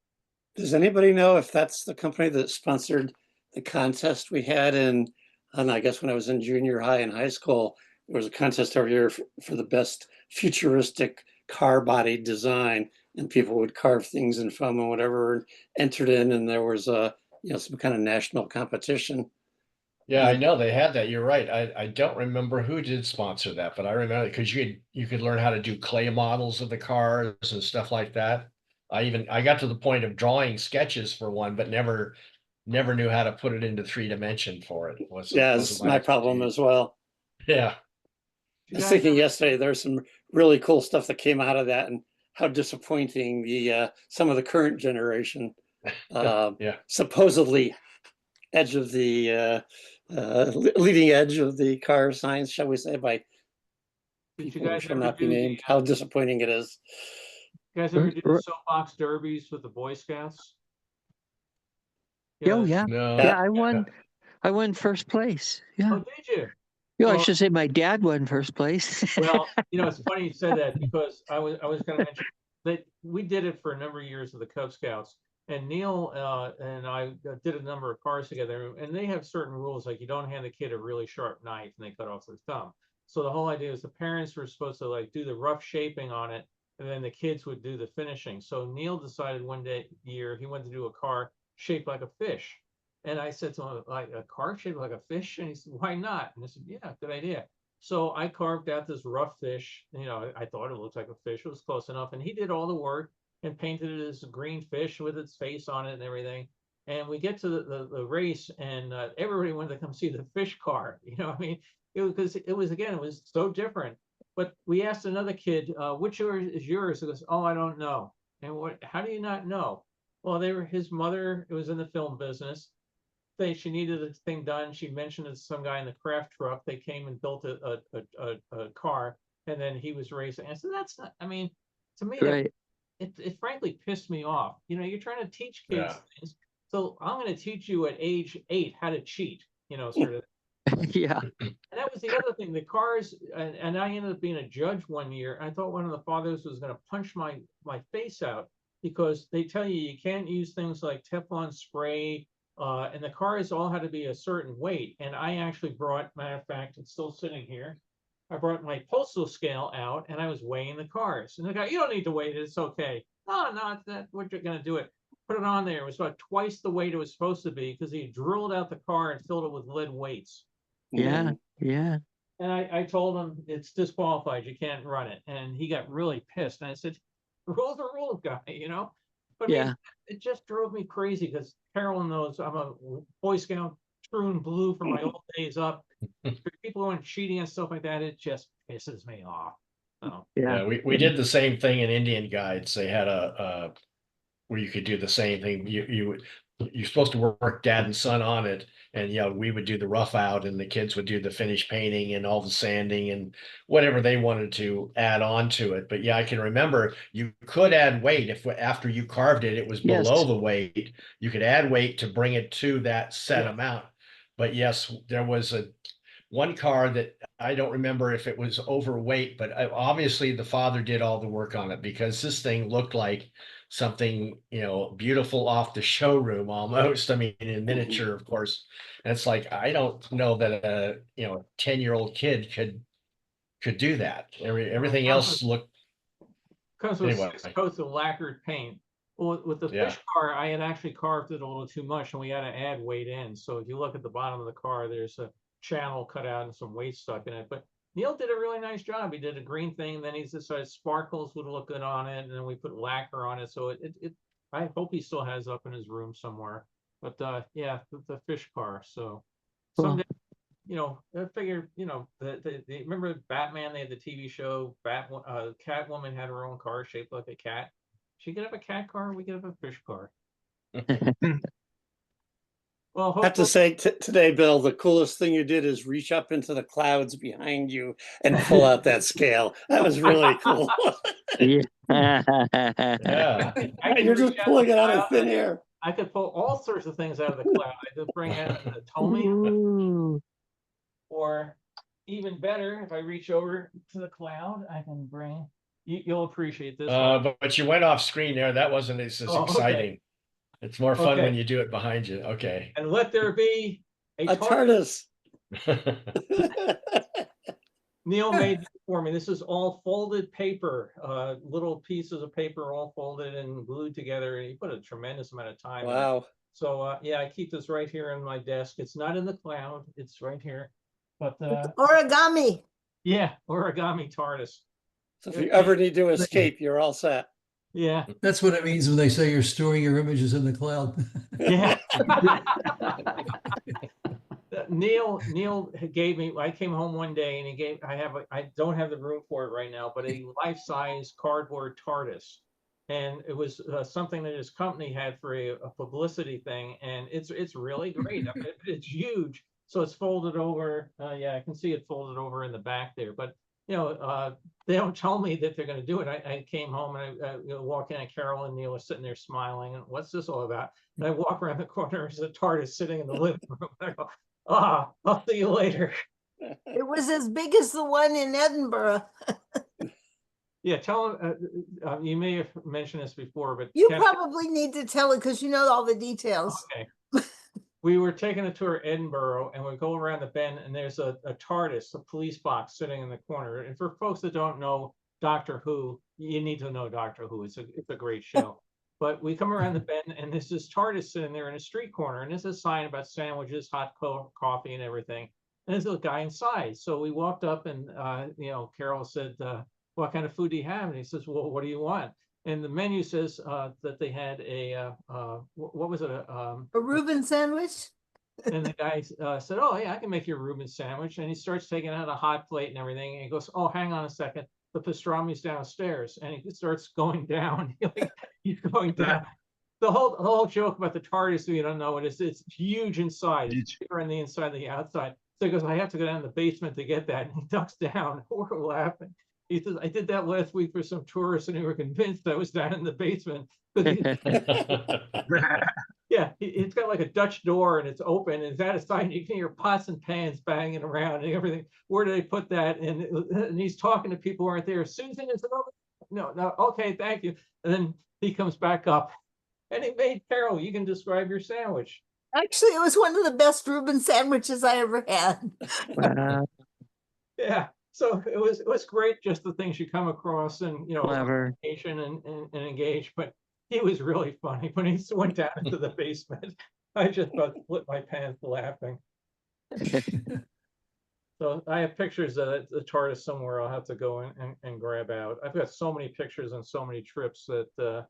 Does anybody know if that's the company that sponsored the contest we had I guess when I was in junior high and high school, there was a contest every year for the best futuristic car body design, and people would carve things in foam and whatever, and entered in, and there was some kind of national competition. yeah, I know they had that. You're right. I don't remember who did sponsor that, but I remember because you could learn how to do clay models of the cars and stuff like that. I got to the point of drawing sketches for one, but never knew how to put it into 3 dimension for it. Yeah, it's my problem as well. Yeah. I was thinking yesterday, there's some really cool stuff that came out of that, and how disappointing some of the current generation, Yeah. supposedly edge of the leading edge of the car science, shall we say, by Did you people who guys shall ever not be do named. How disappointing it is. you guys ever do the soapbox derbies with the Boy Scouts? Oh yeah, No. yeah. I won first place. Yeah. Oh, did you? You know, I Well- should say my dad won first place. Well, you know, it's funny you said that because I was going to mention that we did it for a number of years with the Cub Scouts, and Neil and I did a number of cars together, and they have certain rules, like you don't hand the kid a really sharp knife and they cut off their thumb. So the whole idea is the parents were supposed to like do the rough shaping on it, and then the kids would do the finishing. So Neil decided one year he wanted to do a car shaped like a fish. And I said to him, like a car shaped like a fish? And he said, why not? And I said, yeah, good idea. So I carved out this rough fish. You know, I thought it looked like a fish. It was close enough. And he did all the work and painted it as a green fish with its face on it and everything. And we get to the race, and everybody wanted to come see the fish car. You know, I mean, because it was so different. But we asked another kid, which is yours? He goes, oh, I don't know. And how do you not know? Well, his mother was in the film business. She needed a thing done. She mentioned it to some guy in the craft truck. They came and built a car, and then he was racing. I said, that's not, I mean, to me, Right. it frankly pissed me off. You're trying to teach kids Yeah. things. So I'm going to teach you at age 8 how to cheat, sort of. Yeah. And that was the other thing, the cars, and I ended up being a judge one year. I thought one of the fathers was going to punch my face out because they tell you can't use things like Teflon spray, and the cars all had to be a certain weight. And I actually brought, matter of fact, it's still sitting here. I brought my postal scale out and I was weighing the cars. And the guy, you don't need to weigh it, it's okay. No, it's not what you're going to do it. Put it on there. It was about twice the weight it was supposed to be because he drilled out the car and filled it with lead weights. Yeah. Yeah. And I told him it's disqualified. You can't run it. And he got really pissed. And I said, rules are rules, guy, But I mean, Yeah. it just drove me crazy because Carolyn knows I'm a Boy Scout, true and blue from my old days up. For people who are cheating and stuff like that, it just pisses me off. So, Yeah. Yeah, we did the same thing in Indian Guides. They had a where you could do the same thing. You're supposed to work dad and son on it, and we would do the rough out, and the kids would do the finish painting and all the sanding and whatever they wanted to add on to it. But yeah, I can remember you could add weight if after you carved it, it was Yes. below the weight. You could add weight to bring it to that set Yeah. amount. But yes, there was one car that I don't remember if it was overweight, but obviously the father did all the work on it because this thing looked like something, beautiful off the showroom almost. I mean, in miniature, of course. And it's like, I don't know that a 10-year-old kid could do that. Everything else looked comes with Anyway. 6 coats of lacquered paint. Well, with the Yeah. fish car, I had actually carved it a little too much, and we had to add weight in. So if you look at the bottom of the car, there's a channel cut out and some weight stuck in it. But Neil did a really nice job. He did a green thing, then he decided sparkles would look good on it, and then we put lacquer on it. So it I hope he still has up in his room somewhere. But yeah, the fish car. So Cool. someday, I figure, remember Batman? They had the TV show. Catwoman had her own car shaped like a cat. She could have a cat car. We could have a fish car. Well, I have to say today, Bill, the coolest thing you did is reach up into the clouds behind you and pull out that scale. That was really cool. Yeah. Yeah. I could You're reach just out pulling the it out of cloud. thin air. I could pull all sorts of things out of the cloud. I could bring out the Tomy, Ooh. or even better, if I reach over to the cloud, I can bring. You'll appreciate this one. But you went off screen there. That wasn't as Oh, okay. exciting. It's more fun Okay. when you do it behind you. Okay. And let there be A TARDIS. TARDIS. Neil made this for me. This is all folded paper, little pieces of paper all folded and glued together. And he put a tremendous amount of time in it. Wow. So yeah, I keep this right here on my desk. It's not in the cloud. It's right here. But Origami. yeah, origami TARDIS. So if you ever need to escape, you're all set. Yeah, That's what it means when they say you're storing your images in the cloud. yeah. Neil gave me. I came home one day and he gave. I don't have the room for it right now, but a life-size cardboard TARDIS, and it was something that his company had for a publicity thing, and it's really great. I mean, it's huge, so it's folded over. Yeah, I can see it folded over in the back there, but they don't tell me that they're going to do it. I came home and I walk in, and Carol and Neil are sitting there smiling, and what's this all about? And I walk around the corner, there's a TARDIS sitting in the living room. I go, I'll see you later. It was as big as the one in Edinburgh. Yeah, tell them, you may have mentioned this before, but You Ken- probably need to tell it because you know all the details. okay. We were taking a tour of Edinburgh, and we go around the bend, and there's a TARDIS, a police box sitting in the corner. And for folks that don't know Doctor Who, you need to know Doctor Who. It's a great show. But we come around the bend, and there's this TARDIS sitting there in a street corner, and there's a sign about sandwiches, hot coffee, and everything. And there's a guy inside. So we walked up, and Carol said, "What kind of food do you have?" And he says, "Well, what do you want?" And the menu says that they had a what was it? A Reuben sandwich? And the guy said, "Oh yeah, I can make you a Reuben sandwich." And he starts taking out a hot plate and everything. And he goes, "Oh, hang on a second, the pastrami's downstairs." And he starts going down. he's going down. The whole joke about the TARDIS, you don't know it is, it's huge inside. It's bigger on the inside than the outside. So he goes, I have to go down to the basement to get that. And he ducks down. We're laughing. He says, I did that last week for some tourists and they were convinced I was down in the basement. Yeah, it's got like a Dutch door and it's open and it's out of sight. And you can hear pots and pans banging around and everything. Where do they put that? And he's talking to people who aren't there. Susan is no, okay, thank you. And then he comes back up. And he made, Carol, you can describe your sandwich. Actually, it was one of the best Reuben sandwiches I ever had. Wow, Yeah. So it was great, just the things you come across and, you know, clever. patient and engaged, but he was really funny when he went down into the basement. I just about split my pants laughing. So I have pictures of the TARDIS somewhere I'll have to go and grab out. I've got so many pictures and so many trips that,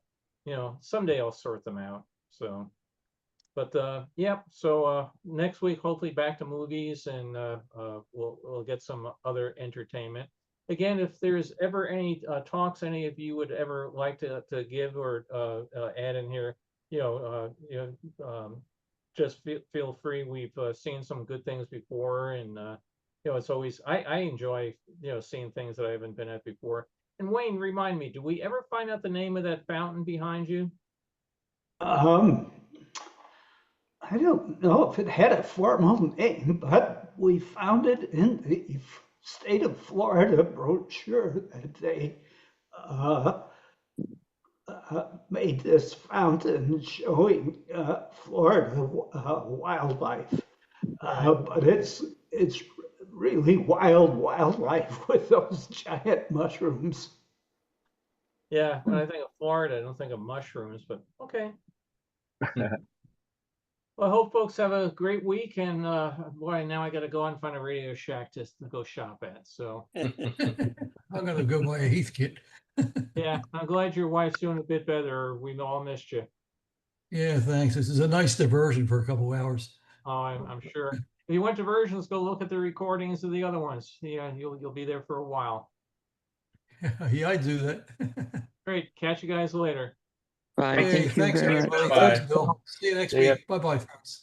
you know, someday I'll sort them out. So, but yeah, so next week, hopefully back to movies and we'll get some other entertainment. Again, if there's ever any talks any of you would ever like to give or add in here, just feel free. We've seen some good things before, and it's always I enjoy seeing things that I haven't been at before. And Wayne, remind me, do we ever find out the name of that fountain behind you? I don't know if it had a formal name, but we found it in the state of Florida brochure that they made this fountain showing Florida wildlife. But it's really wild wildlife with those giant mushrooms. Yeah, when I think of Florida, I don't think of mushrooms, but okay. Well, I hope folks have a great week, and boy, now I got to go and find a Radio Shack to go shop at. So I'm gonna go buy a Heathkit. yeah, I'm glad your wife's doing a bit better. We all missed you. Yeah, thanks. This is a nice diversion for a couple hours. Oh, I'm sure. If you went to versions, go look at the recordings of the other ones. Yeah, you'll be there for a while. Yeah, I do that. Great. Catch you guys later. Bye. Hey, Thank you thanks very much. everybody. Bye. Thanks, Bill. See you next See ya. week. Bye-bye, friends.